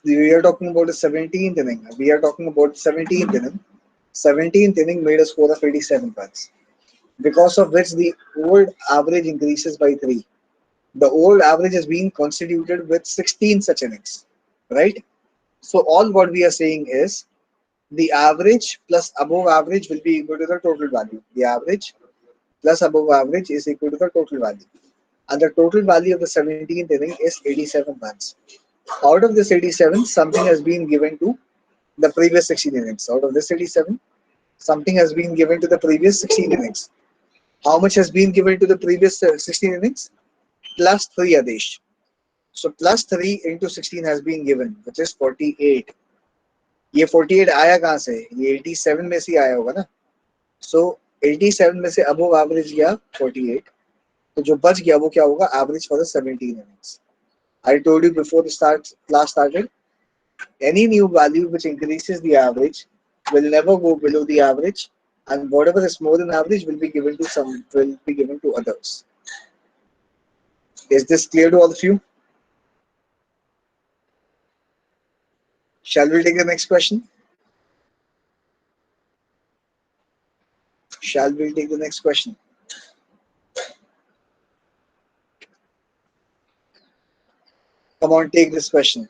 We are talking about the 17th inning. We are talking about 17th inning. 17th inning made a score of 87 runs, because of which the old average increases by 3. The old average has been constituted with 16 such innings, right? So all what we are saying is the average plus above average will be equal to the total value. The average plus above average is equal to the total value. And the total value of the 17th inning is 87 runs. Out of this 87, something has been given to the previous 16 innings. Out of this 87, something has been given to the previous 16 innings. How much has been given to the previous 16 innings? Plus 3 Adesh. So plus 3 into 16 has been given, which is 48. ये 48 आया कहाँ से? ये 87 में से आया होगा ना. So 87 में से above average गया 48. तो जो बच गया वो क्या होगा? Average for the 17 innings. I told you before the class started, any new value which increases the average will never go below the average, and whatever is more than average will be given to others. Is this clear to all of you? Shall we take the next question? Shall we take the next question? Come on, take this question.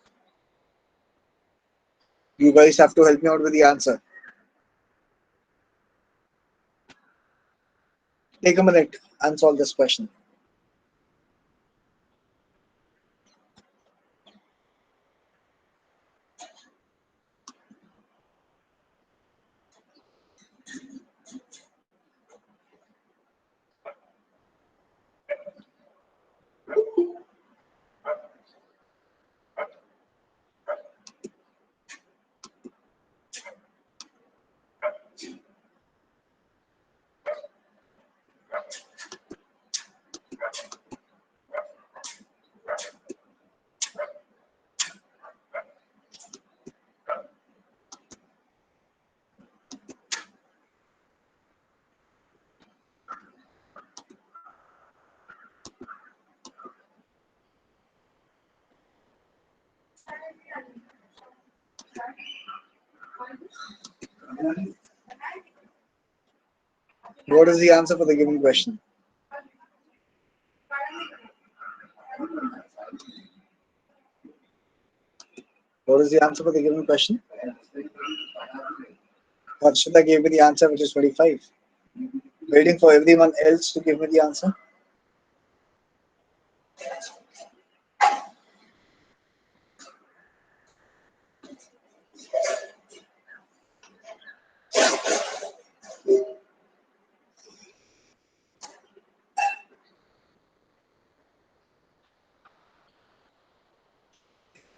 You guys have to help me out with the answer. Take a minute and solve this question. What is the answer for the given question? What is the answer for the given question? Harshita gave me the answer, which is 25. Waiting for everyone else to give me the answer.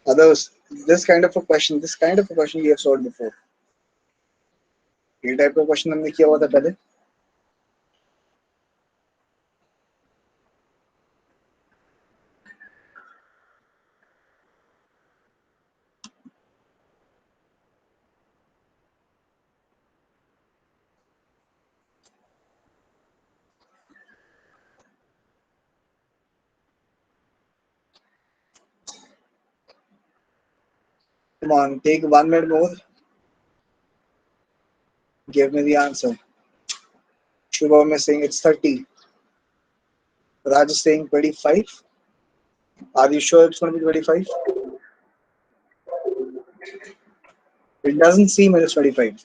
Others, this kind of a question we have solved before. ये type का question हमने किया हुआ था पहले. Come on, take 1 minute more. Give me the answer. Shubham is saying it's 30. Raj is saying 25. Are you sure it's going to be 25? It doesn't seem it is 25.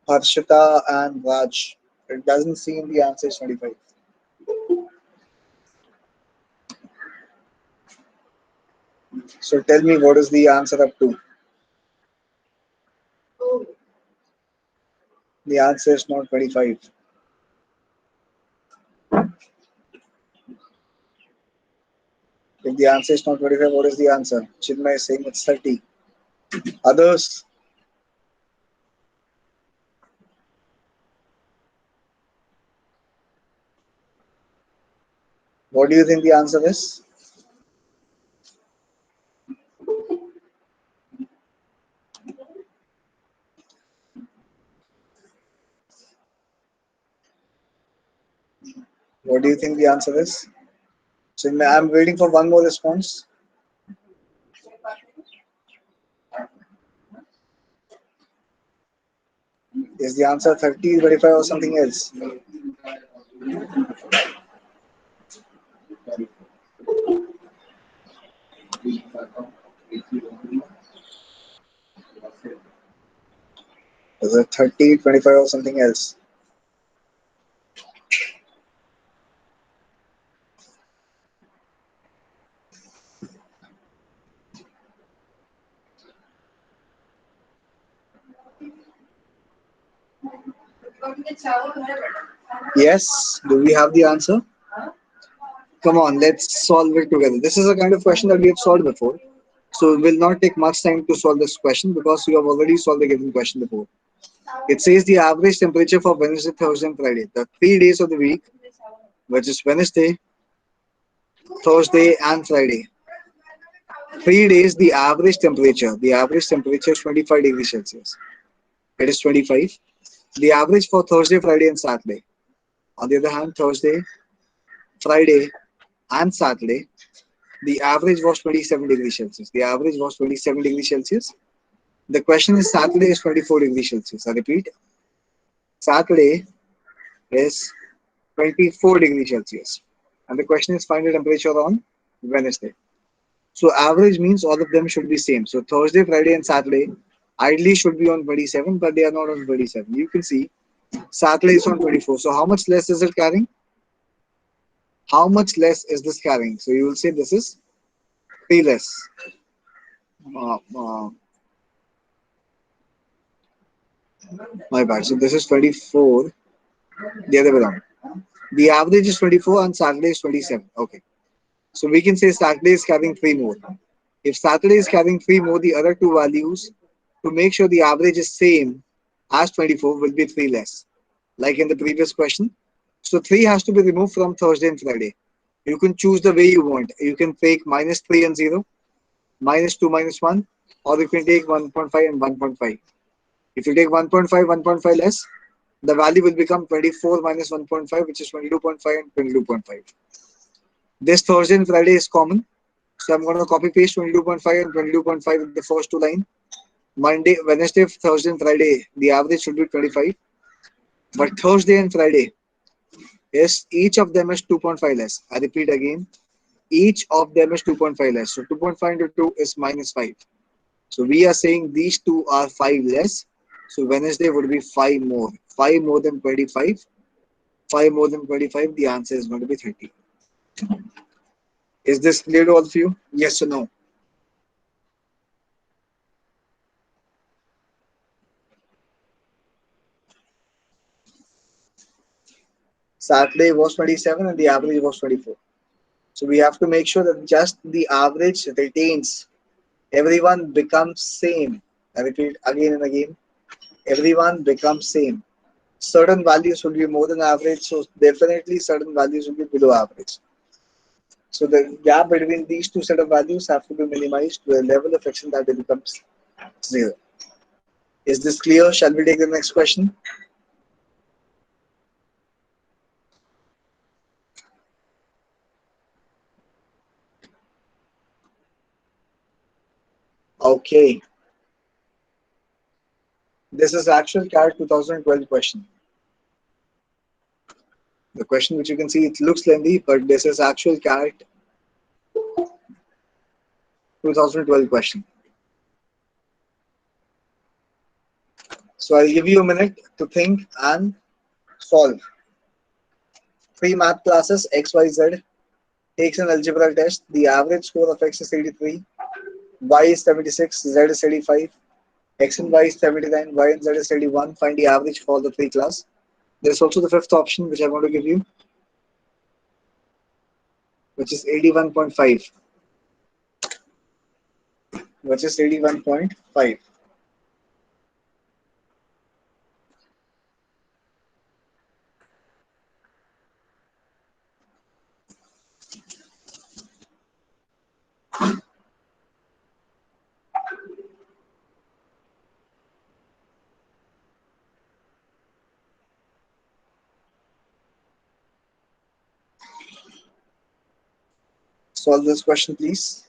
Harshita and Raj. It doesn't seem the answer is 25. So tell me what is the answer up to? The answer is not 25. If the answer is not 25, what is the answer? Chinmay is saying it's 30. Others, what do you think the answer is? What do you think the answer is? Chinmay, I'm waiting for one more response. Is the answer 30, 25 or something else? Is it 30, 25 or something else? Yes, do we have the answer? Come on, let's solve it together. This is a kind of question that we have solved before. So it will not take much time to solve this question because you have already solved the given question before. It says the average temperature for Wednesday, Thursday, and Friday, the 3 days of the week, which is Wednesday, Thursday, and Friday. 3 days, the average temperature is 25 degrees Celsius. It is 25. The average for Thursday, Friday, and Saturday. On the other hand, Thursday, Friday, and Saturday, the average was 27 degrees Celsius. The average was 27 degrees Celsius. The question is Saturday is 24 degrees Celsius. I repeat, Saturday is 24 degrees Celsius. And the question is find the temperature on Wednesday. So average means all of them should be same. So Thursday, Friday, and Saturday ideally should be on 27, but they are not on 27. You can see Saturday is on 24. So how much less is it carrying? How much less is this carrying? So you will say this is 3 less. Uh, uh, my bad. So this is 24. The other way around. The average is 24 and Saturday is 27. Okay. So we can say Saturday is carrying 3 more. If Saturday is carrying 3 more, the other two values to make sure the average is same as 24 will be 3 less. Like in the previous question. So 3 has to be removed from Thursday and Friday. You can choose the way you want. You can take -3 and 0, -2, -1, or you can take 1.5 and 1.5. If you take 1.5, 1.5 less, the value will become 24 minus 1.5, which is 22.5 and 22.5. This Thursday and Friday is common. So I'm going to copy paste 22.5 and 22.5 in the first two lines. Monday, Wednesday, Thursday, and Friday, the average should be 25. But Thursday and Friday, yes, each of them is 2.5 less. I repeat again, each of them is 2.5 less. So 2.5 into 2 is -5. So we are saying these two are 5 less. So Wednesday would be 5 more. 5 more than 25. 5 more than 25. The answer is going to be 30. Is this clear to all of you? Yes or no? Saturday was 27 and the average was 24. So we have to make sure that just the average retains. Everyone becomes same. I repeat again and again. Everyone becomes same. Certain values will be more than average, so definitely certain values will be below average. So the gap between these two set of values have to be minimized to a level of action that it becomes 0. Is this clear? Shall we take the next question? Okay. This is actual CAT 2012 question. The question which you can see, it looks lengthy, but this is actual CAT 2012 question. So I'll give you a minute to think and solve. Three math classes, XYZ, takes an algebra test. The average score of X is 83, Y is 76, Z is 85, X and Y is 79, Y and Z is 81. Find the average for the three class. There's also the fifth option which I want to give you, which is 81.5, which is 81.5. Solve this question, please.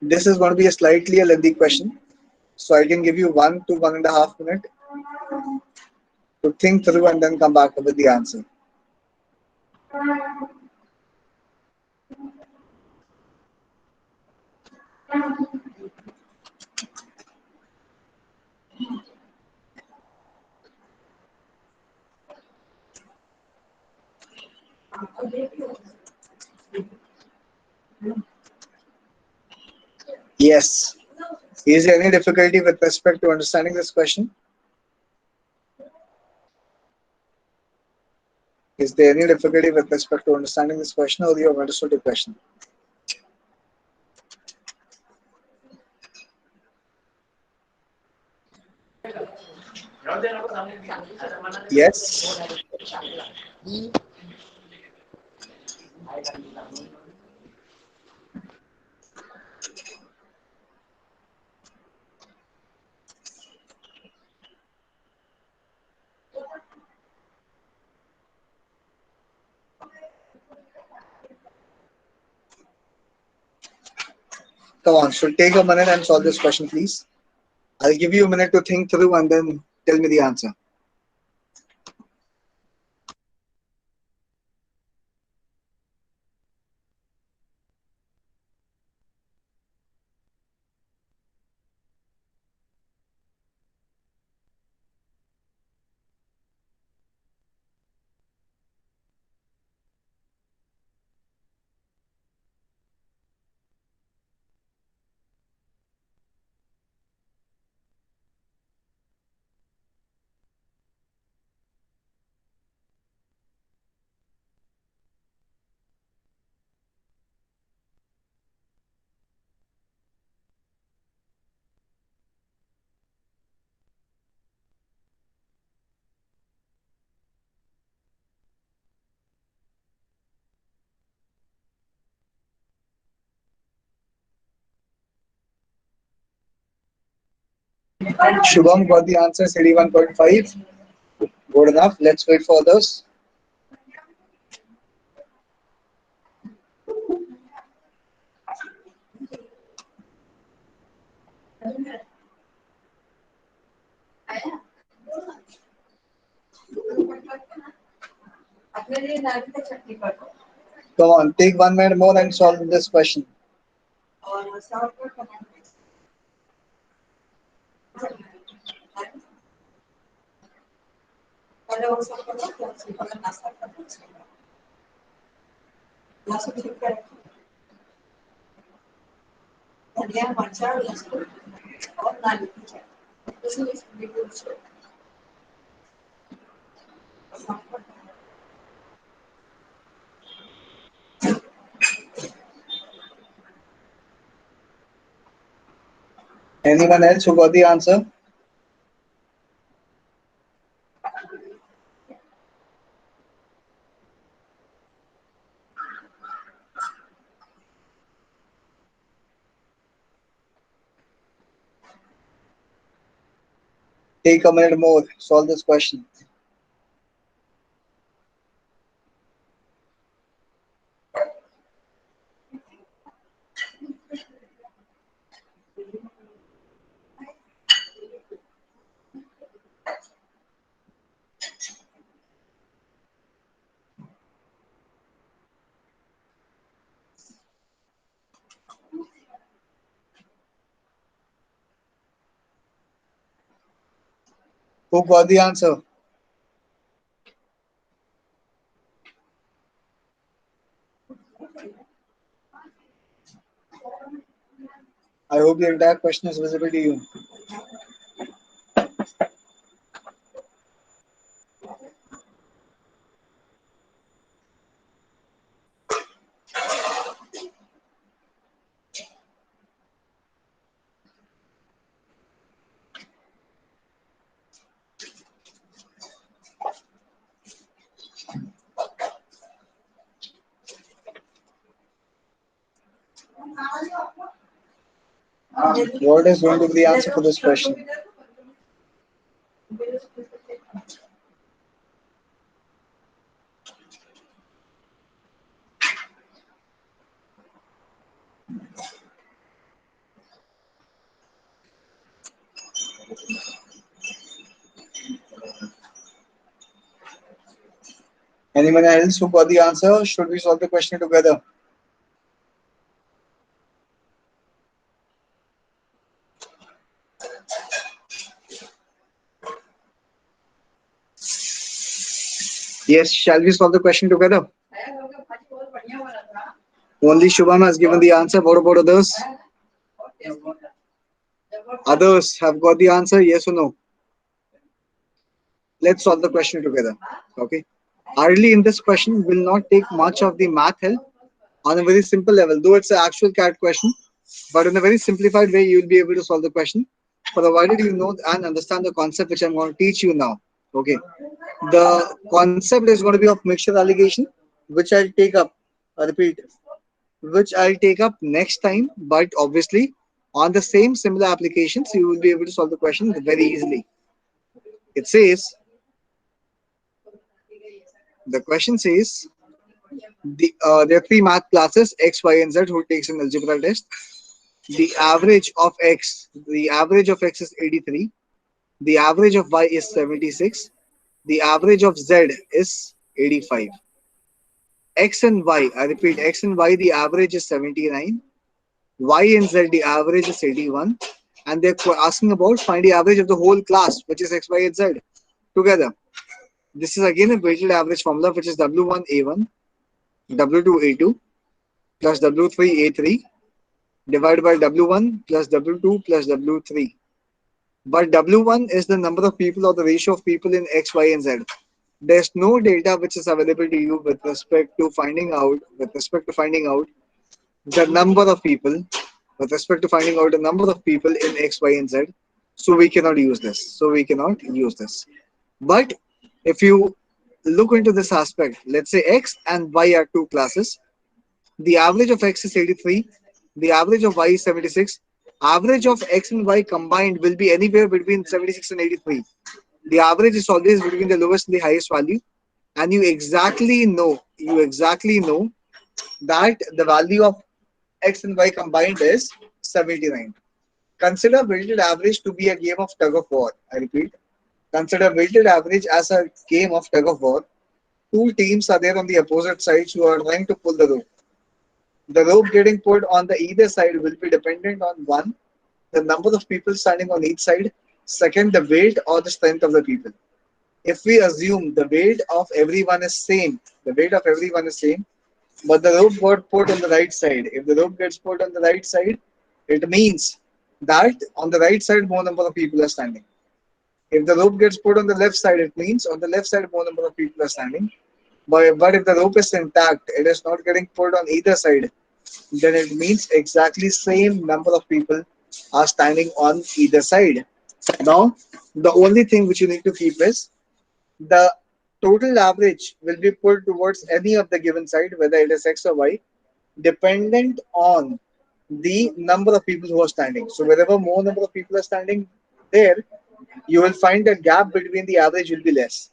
This is going to be a slightly a lengthy question, so I can give you 1 to 1.5 minutes to think through and then come back with the answer. Yes. Is there any difficulty with respect to understanding this question? Is there any difficulty with respect to understanding this question, or you have understood the question? Yes. Come on, so take a minute and solve this question, please. I'll give you a minute to think through and then tell me the answer. Shubham got the answer, 81.5. Good enough. Let's wait for others. Come on, take 1 minute more and solve this question. Anyone else who got the answer? Take a minute more. Solve this question. Who got the answer? I hope the entire question is visible to you. What is going to be the answer for this question? Anyone else who got the answer? Should we solve the question together? Yes, shall we solve the question together? Only Shubham has given the answer. What about others? Others have got the answer, yes or no? Let's solve the question together. Okay. Early in this question will not take much of the math help on a very simple level, though it's an actual CAT question, but in a very simplified way, you'll be able to solve the question, provided you know and understand the concept which I'm going to teach you now. Okay. The concept is going to be of mixture allegation, which I'll take up, I repeat, which I'll take up next time, but obviously on the same similar applications, you will be able to solve the question very easily. It says, the question says, there are three math classes, X, Y, and Z, who takes an algebra test. The average of X is 83. The average of Y is 76. The average of Z is 85. X and Y, I repeat, X and Y, the average is 79. Y and Z, the average is 81. And they're asking about find the average of the whole class, which is X, Y, and Z together. This is again a weighted average formula, which is W1A1, W2A2 plus W3A3 divided by W1 plus W2 plus W3. But W1 is the number of people or the ratio of people in X, Y, and Z. There's no data which is available to you with respect to finding out the number of people, with respect to finding out the number of people in X, Y, and Z. So we cannot use this. But if you look into this aspect, let's say X and Y are two classes. The average of X is 83. The average of Y is 76. Average of X and Y combined will be anywhere between 76 and 83. The average is always between the lowest and the highest value. And you exactly know that the value of X and Y combined is 79. Consider weighted average to be a game of tug of war. I repeat, consider weighted average as a game of tug of war. Two teams are there on the opposite sides who are trying to pull the rope. The rope getting pulled on the either side will be dependent on one, the number of people standing on each side, second, the weight or the strength of the people. If we assume the weight of everyone is same, but the rope got put on the right side. If the rope gets put on the right side, it means that on the right side more number of people are standing. If the rope gets put on the left side, it means on the left side more number of people are standing. But if the rope is intact, it is not getting pulled on either side, then it means exactly same number of people are standing on either side. Now, the only thing which you need to keep is the total average will be pulled towards any of the given side, whether it is X or Y, dependent on the number of people who are standing. So wherever more number of people are standing there, you will find that gap between the average will be less.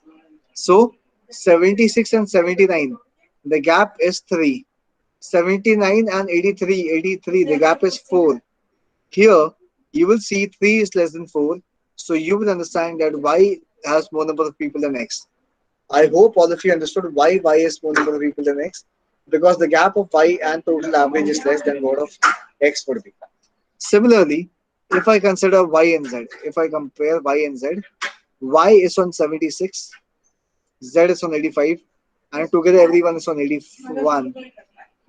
So 76 and 79, the gap is 3. 79 and 83, the gap is 4. Here, you will see 3 is less than 4. So you will understand that Y has more number of people than X. I hope all of you understood why Y is more number of people than X. Because the gap of Y and total average is less than what of X would be. Similarly, if I consider Y and Z, if I compare Y and Z, Y is on 76, Z is on 85, and together everyone is on 81.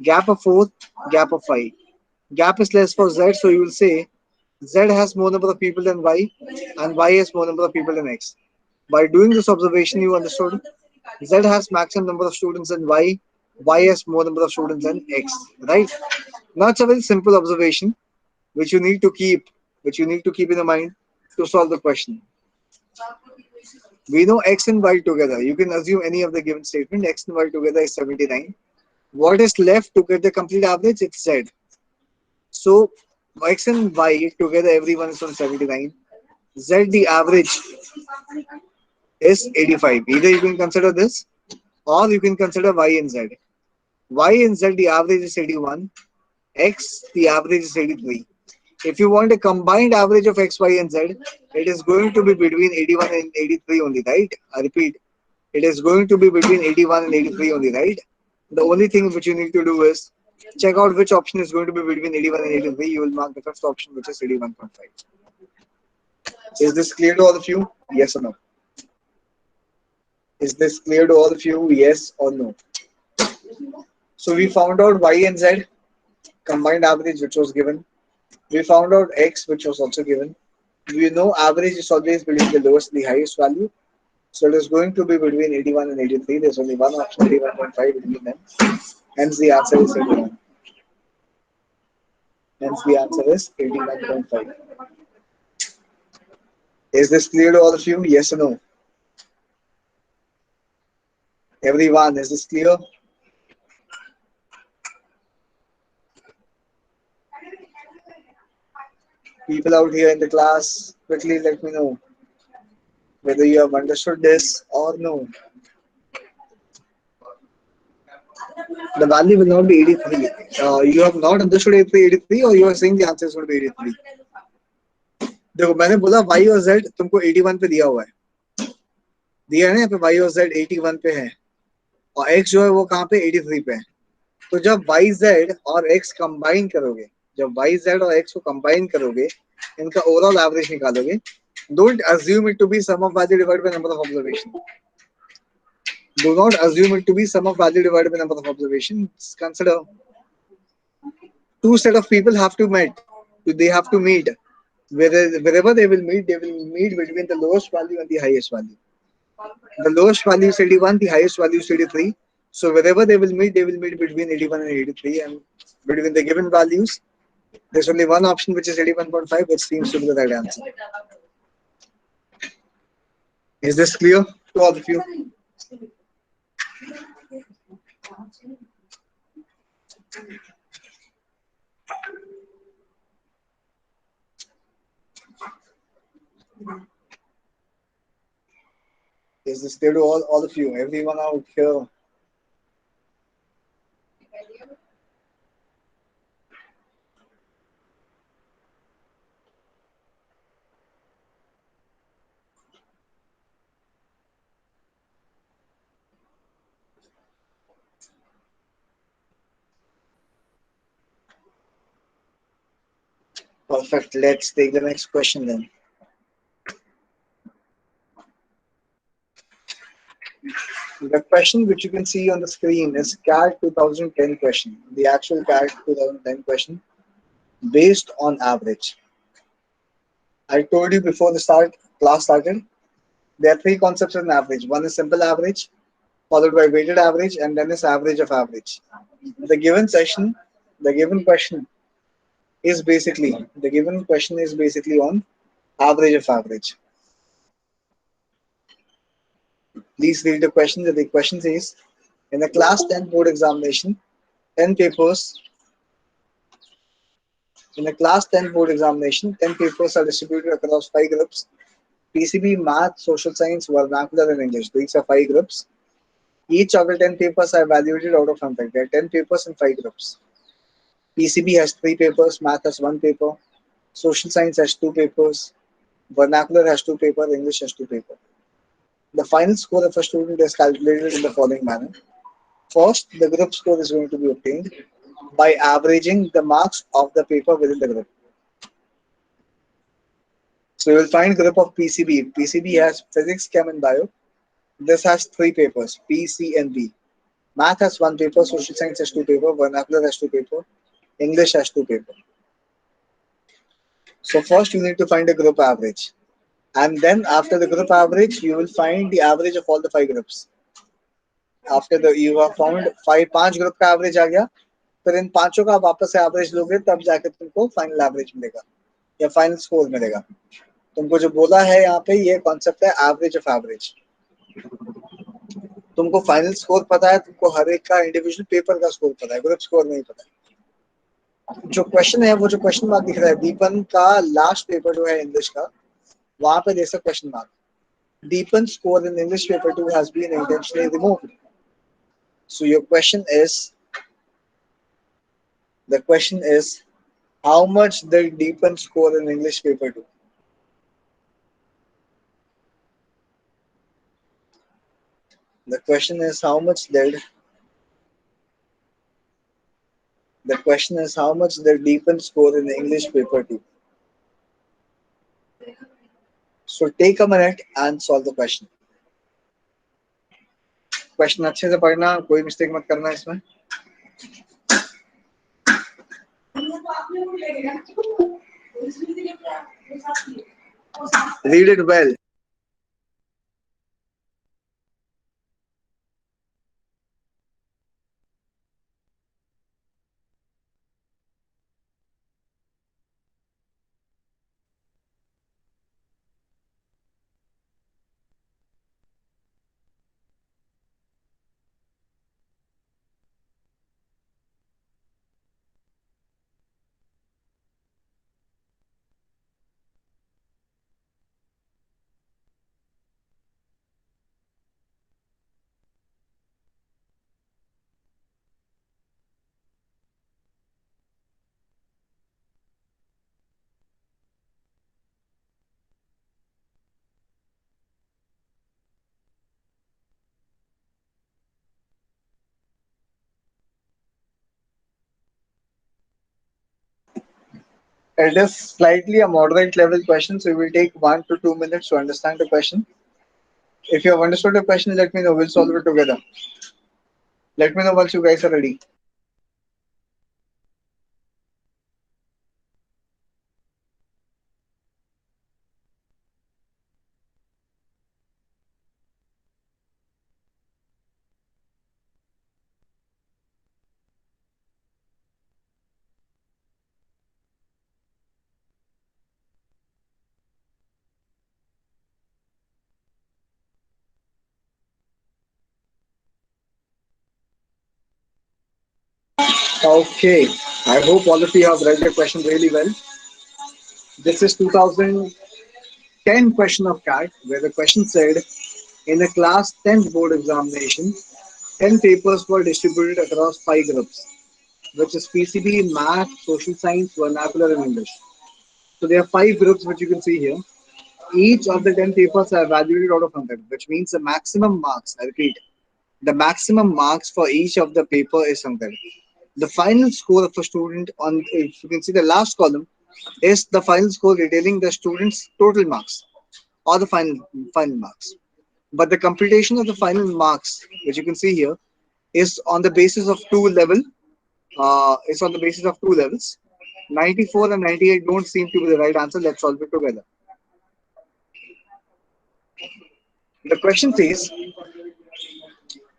Gap of 4, gap of 5. Gap is less for Z, so you will say Z has more number of people than Y, and Y has more number of people than X. By doing this observation, you understood Z has maximum number of students than Y has more number of students than X, right? Now it's a very simple observation which you need to keep, which you need to keep in the mind to solve the question. We know X and Y together. You can assume any of the given statement. X and Y together is 79. What is left to get the complete average? It's Z. So X and Y together, everyone is on 79. Z, the average is 85. Either you can consider this or you can consider Y and Z. Y and Z, the average is 81. X, the average is 83. If you want a combined average of X, Y, and Z, it is going to be between 81 and 83 only, right? I repeat, it is going to be between 81 and 83 only, right? The only thing which you need to do is check out which option is going to be between 81 and 83. You will mark the first option, which is 81.5. Is this clear to all of you? Yes or no? Is this clear to all of you? Yes or no? So we found out Y and Z combined average, which was given. We found out X, which was also given. We know average is always between the lowest and the highest value. So it is going to be between 81 and 83. There's only one option, 81.5 between them. Hence the answer is 81. Hence the answer is 81.5. Is this clear to all of you? Yes or no? Everyone, is this clear? People out here in the class, quickly let me know whether you have understood this or no. The value will not be 83. You have not understood 83 or you are saying the answer is going to be 83. देखो मैंने बोला y और z तुमको 81 पे दिया हुआ है, दिया है ना, यहाँ पे y और z 81 पे है और x जो है वो कहाँ पे 83 पे है. तो जब y z और x कंबाइन करोगे, जब y z और x को कंबाइन करोगे, इनका ओवरऑल एवरेज निकालोगे. Don't assume it to be sum of value divided by number of observation. Do not assume it to be sum of value divided by number of observations. Consider two set of people have to meet. They have to meet. Wherever they will meet between the lowest value and the highest value. The lowest value is 81, the highest value is 83. So wherever they will meet between 81 and 83, and between the given values, there's only one option which is 81.5, which seems to be the right answer. Is this clear to all of you? Is this clear to all of you? Everyone out here? Perfect. Let's take the next question then. The question which you can see on the screen is CAT 2010 question, the actual CAT 2010 question based on average. I told you before the class started, there are three concepts in average. One is simple average, followed by weighted average, and then is average of average. The given session, the given question is basically on average of average. Please read the question. The question says, in the class 10 board examination, 10 papers. In the class 10 board examination, 10 papers are distributed across 5 groups: PCB, Math, Social Science, Vernacular, and English. These are 5 groups. Each of the 10 papers are evaluated out of 100. There are 10 papers in 5 groups. PCB has 3 papers, Math has 1 paper, Social Science has 2 papers, Vernacular has 2 papers, English has 2 papers. The final score of a student is calculated in the following manner. First, the group score is going to be obtained by averaging the marks of the paper within the group. So you will find group of PCB. PCB has physics, chem, and bio. This has three papers: P, C, and B. Math has one paper. Social science has two paper. Vernacular has two paper. English has two paper. So first you need to find a group average, and then after the group average, you will find the average of all the five groups. After the you have found five पांच group का average आ गया, फिर इन पांचों का वापस से average लोगे तब जाके तुमको फाइनल एवरेज मिलेगा या फाइनल स्कोर मिलेगा. तुमको जो बोला है यहाँ पे ये कॉन्सेप्ट है एवरेज ऑफ एवरेज. तुमको फाइनल स्कोर पता है, तुमको हर एक का इंडिविजुअल पेपर का स्कोर पता है, ग्रुप स्कोर नहीं पता है. जो क्वेश्चन है वो जो क्वेश्चन मार्क दिख रहा है दीपन का लास्ट पेपर जो है इंग्लिश का, वहां पे देख सकते question mark. Deepan's score in English paper 2 has been intentionally removed. So your question is, the question is, how much did Deepan score in English paper 2? The question is how much did Deepan score in English paper 2? So take a minute and solve the question. Question अच्छे से पढ़ना, कोई mistake मत करना इसमें. Read it well. It is slightly a moderate level question, so it will take 1 to 2 minutes to understand the question. If you have understood the question, let me know. We'll solve it together. Let me know once you guys are ready. Okay, I hope all of you have read the question really well. This is 2010 question of CAT, where the question said, in the class 10th board examination, 10 papers were distributed across 5 groups, which is PCB, Math, Social Science, Vernacular, and English. So there are 5 groups which you can see here. Each of the 10 papers are evaluated out of 100, which means the maximum marks, I repeat, the maximum marks for each of the paper is 100. The final score of a student on, if you can see the last column, is the final score detailing the student's total marks or the final marks. But the computation of the final marks, which you can see here, is on the basis of two level. It's on the basis of two levels. 94 and 98 don't seem to be the right answer. Let's solve it together. The question says,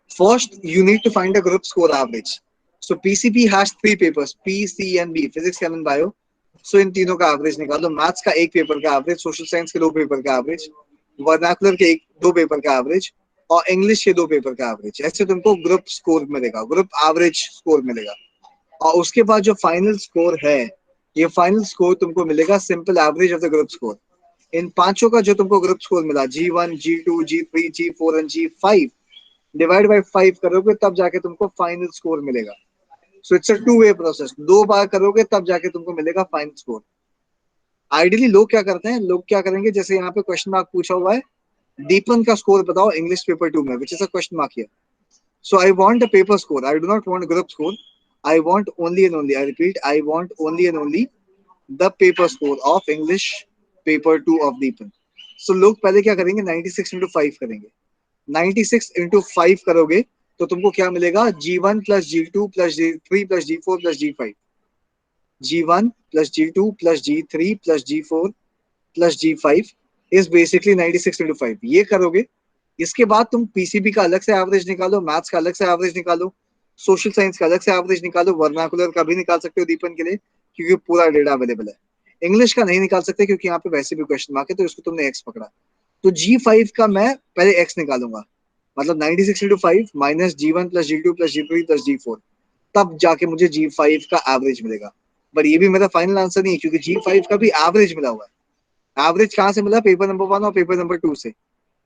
first you need to find a group score average. So PCB has three papers, P, C and B, physics, chem and bio. So इन तीनों का average निकालो. Maths का एक paper का average, social science के दो paper का average, vernacular के एक दो पेपर का एवरेज और इंग्लिश के दो पेपर का एवरेज. ऐसे तुमको ग्रुप स्कोर मिलेगा, ग्रुप एवरेज स्कोर मिलेगा. और उसके बाद जो फाइनल स्कोर है, ये फाइनल स्कोर तुमको मिलेगा simple average of the group score. इन पांचों का जो तुमको ग्रुप स्कोर मिला, G1, G2, G3, G4 and G5, divide by 5 करोगे तब जाके तुमको फाइनल स्कोर मिलेगा. So it's a two way process. दो बार करोगे तब जाके तुमको मिलेगा फाइनल स्कोर. आइडियली लोग क्या करते हैं, लोग क्या करेंगे, जैसे यहाँ पे क्वेश्चन मार्क पूछा हुआ है, दीपन का स्कोर बताओ इंग्लिश पेपर 2 में, which is a question mark here. So I want a paper score. I do not want a group score. I want only and only, I repeat, I want only and only the paper score of English paper 2 of दीपन। So लोग पहले क्या करेंगे, 96 into 5 करेंगे। 96 into 5 करोगे तो तुमको क्या मिलेगा, G1 plus G2 plus G3 plus G4 plus G5। G1 plus G2 plus G3 plus G4 plus G5 is basically 96 into 5। ये करोगे, इसके बाद तुम पीसीबी का अलग से एवरेज निकालो, मैथ्स का अलग से एवरेज निकालो, सोशल साइंस का अलग से एवरेज निकालो, वर्नाकुलर का भी निकाल सकते हो दीपन के लिए क्योंकि पूरा डेटा अवेलेबल है। इंग्लिश का नहीं निकाल सकते क्योंकि यहाँ पे वैसे भी क्वेश्चन मार्क है, तो इसको तुमने एक्स पकड़ा। तो G5 का मैं पहले एक्स निकालूंगा, मतलब 96 into 5 minus G1 plus G2 plus G3 plus G4, तब जाके मुझे G5 का एवरेज मिलेगा। बट ये भी मेरा फाइनल आंसर नहीं है क्योंकि G5 का भी एवरेज मिला हुआ है। एवरेज कहाँ से मिला, पेपर नंबर 1 और पेपर नंबर 2 से।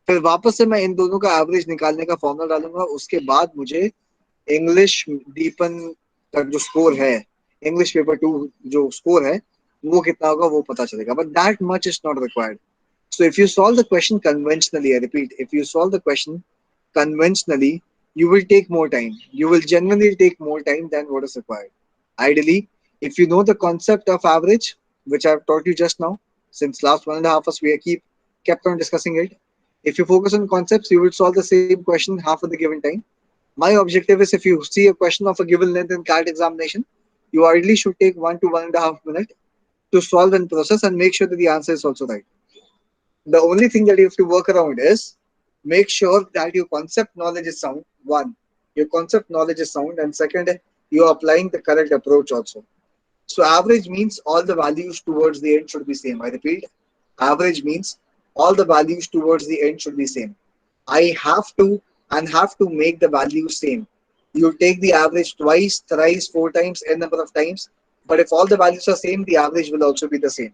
फिर वापस से मैं इन दोनों का एवरेज निकालने का फॉर्मूला डालूंगा, उसके बाद मुझे इंग्लिश दीपन का जो स्कोर है, इंग्लिश पेपर 2 जो स्कोर है वो कितना होगा वो पता चलेगा। But that much is not required. So if you solve the question conventionally, I repeat, if you solve the question conventionally, you will take more time. You will genuinely take more time than what is required. Ideally, if you know the concept of average, which I've taught you just now, since last 1.5 hours we kept on discussing it. If you focus on concepts, you will solve the same question half of the given time. My objective is if you see a question of a given length in CAT examination, you ideally should take 1 to 1.5 minutes to solve and process and make sure that the answer is also right. The only thing that you have to work around is make sure that your concept knowledge is sound. One, your concept knowledge is sound, and second, you're applying the correct approach also. So average means all the values towards the end should be same. I repeat, average means all the values towards the end should be same. I have to make the values same. You take the average twice, thrice, 4 times, n number of times. But if all the values are same, the average will also be the same.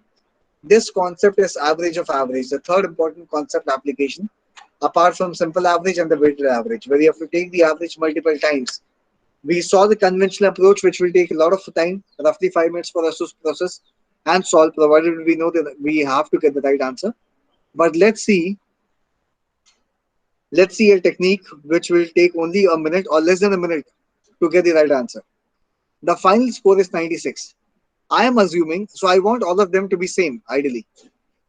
This concept is average of average, the third important concept application, apart from simple average and the weighted average, where you have to take the average multiple times. We saw the conventional approach, which will take a lot of time, roughly 5 minutes for us to process and solve, provided we know that we have to get the right answer. But let's see a technique which will take only a minute or less than a minute to get the right answer. The final score is 96. I am assuming, so I want all of them to be same, ideally.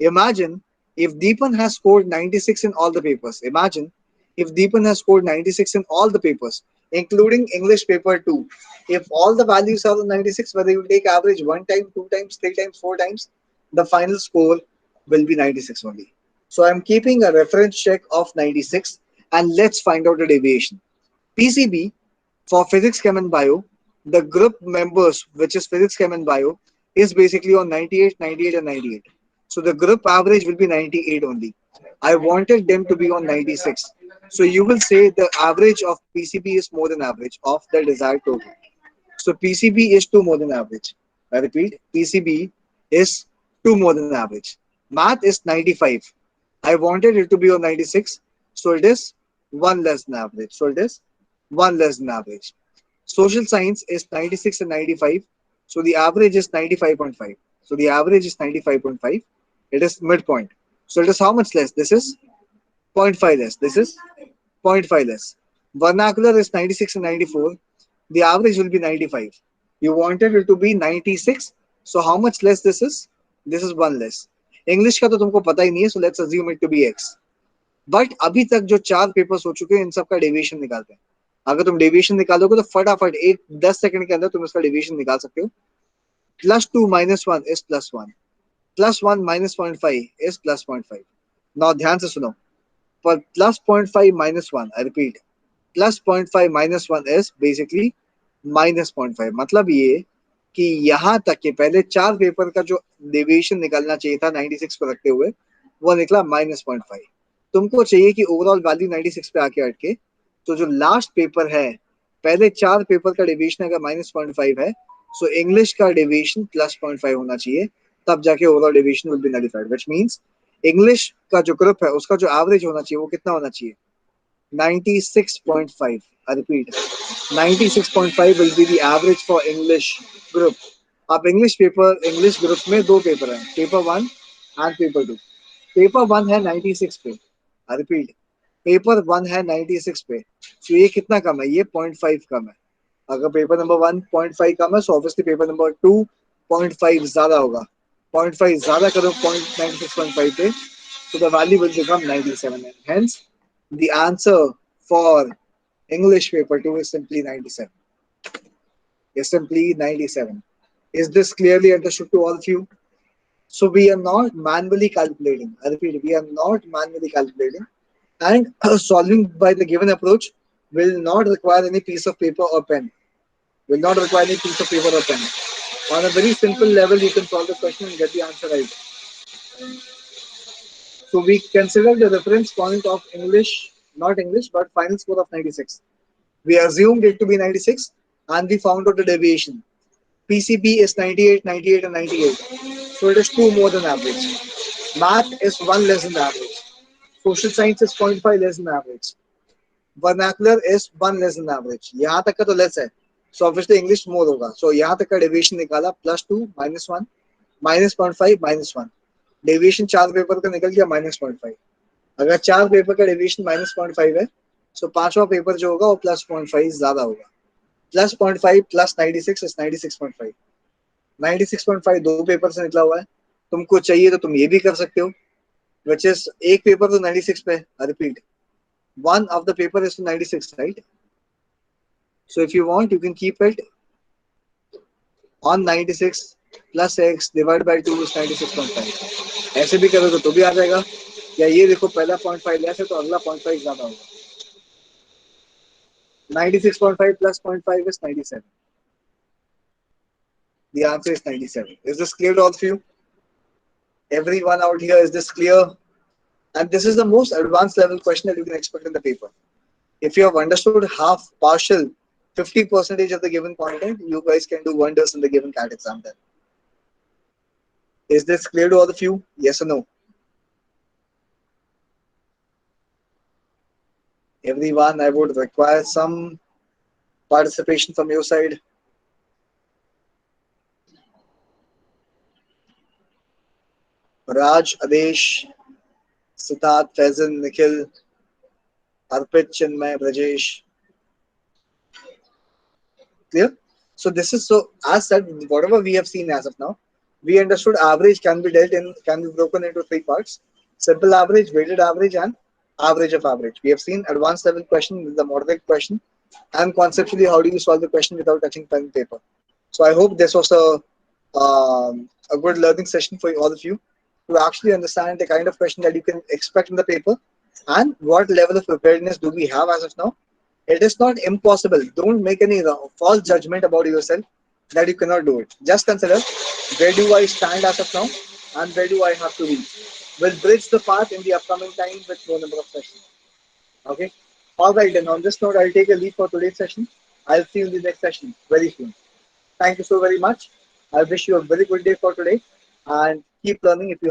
Imagine if Deepan has scored 96 in all the papers. Imagine if Deepan has scored 96 in all the papers, including English paper 2. If all the values are 96, whether you take average 1 time, 2 times, 3 times, 4 times, the final score will be 96 only. So I'm keeping a reference check of 96 and let's find out the deviation. PCB for physics, chem and bio, the group members, which is physics, chem and bio, is basically on 98, 98 and 98. So the group average will be 98 only. I wanted them to be on 96. So you will say the average of PCB is more than average of the desired total. So PCB is 2 more than average. I repeat, PCB is 2 more than average. Math is 95. I wanted it to be on 96. So it is 1 less than average. So it is 1 less than average. Social science is 96 and 95. So the average is 95.5. So the average is 95.5. It is midpoint. So it is how much less? This is zero point 0.5 less. This is 0.5 less. Vernacular is 96 and 94. The average will be 95. You wanted it to be 96. So how much less this is? This is 1 less. English का तो तुमको पता ही नहीं है, so let's assume it to be x. But अभी तक जो 4 papers हो चुके हैं इन सब का डेविएशन निकालते हैं। अगर तुम डेविएशन निकालोगे तो फटाफट एक 10 सेकंड के अंदर तुम इसका डेविएशन निकाल सकते हो। +2 - 1 is +1. +1 - 0.5 is +0.5. Now ध्यान से सुनो, पर +0.5 - 1, I repeat, +0.5 - 1 is basically -0.5. मतलब ये कि यहाँ तक के पहले 4 पेपर का जो डेविएशन निकलना चाहिए था 96 को रखते हुए, वो निकला -0.5। तुमको चाहिए कि ओवरऑल वैल्यू 96 पे आके अटके, तो जो लास्ट पेपर है, पहले 4 पेपर का डेविएशन अगर -0.5 है, सो इंग्लिश का डेविएशन +0.5 होना चाहिए, तब जाके overall deviation will be nullified, which means English का जो ग्रुप है उसका जो एवरेज होना चाहिए वो कितना होना चाहिए, 96.5. I repeat, 96.5 will be the average for English group. अब इंग्लिश ग्रुप में 2 पेपर हैं, पेपर 1 एंड पेपर 2। पेपर 1 है 96 पे। आई रिपीट, पेपर 1 है 96 पे। तो ये कितना कम है, ये 0.5 कम है। अगर पेपर नंबर 1 0.5 कम है, सो ऑब्वियसली पेपर नंबर 2 0.5 ज्यादा होगा। 0.5 ज़्यादा करो 0.96.5 पे, so the value will become 97. And hence, the answer for English paper 2 is simply 97. Is simply 97. Is this clearly understood to all of you? So we are not manually calculating. I repeat, we are not manually calculating. And solving by the given approach will not require any piece of paper or pen. Will not require any piece of paper or pen. On a very simple level, you can solve the question and get the answer right. So we consider the reference point of English, not English, but final score of 96. We assumed it to be 96 and we found out the deviation. PCB is 98, 98 and 98. So it is 2 more than average. Math is 1 less than average. Social science is 0.5 less than average. Vernacular is 1 less than average. यहाँ तक का तो less है. So obviously English more होगा. So यहाँ तक का deviation निकाला +2 -1 -0.5 -1. डेविएशन 4 पेपर का निकल गया -0.5. अगर 4 पेपर का डेविएशन -0.5 है, तो पांचवा पेपर जो होगा वो +0.5 ज्यादा होगा. +0.5 + 96 is 96.5. 96.5 दो पेपर से निकला हुआ है. तुमको चाहिए तो तुम ये भी कर सकते हो, which is एक पेपर तो 96 पे. I repeat, one of the paper is to 96, right? So if you want, you can keep it on 96 plus x divided by 2 is 96.5. ऐसे भी करोगे तो भी आ जाएगा. या ये देखो पहला 0.5 लेस है तो अगला 0.5 ज्यादा होगा. 96.5 plus 0.5 is 97. The answer is 97. Is this clear to all of you? Everyone out here, is this clear? And this is the most advanced level question that you can expect in the paper. If you have understood half, partial, 50% of the given content, you guys can do wonders in the given CAT exam then. Is this clear to all of you? Yes or no? Everyone, I would require some participation from your side. Raj, Adesh, Siddharth, Faizan, Nikhil, Arpit, Chinmay, Brajesh. Clear? So this is, so as said, whatever we have seen as of now, we understood average can be broken into 3 parts: simple average, weighted average, and average of average. We have seen advanced level question, the moderate question, and conceptually how do you solve the question without touching pen and paper. So I hope this was a good learning session for all of you to actually understand the kind of question that you can expect in the paper and what level of preparedness do we have as of now. It is not impossible. Don't make any false judgment about yourself that you cannot do it. Just consider, where do I stand as of now and where do I have to reach. We'll bridge the path in the upcoming time with more number of sessions. Okay. All right, then on this note, I'll take a leave for today's session. I'll see you in the next session very soon. Thank you so very much. I wish you a very good day for today and keep learning if you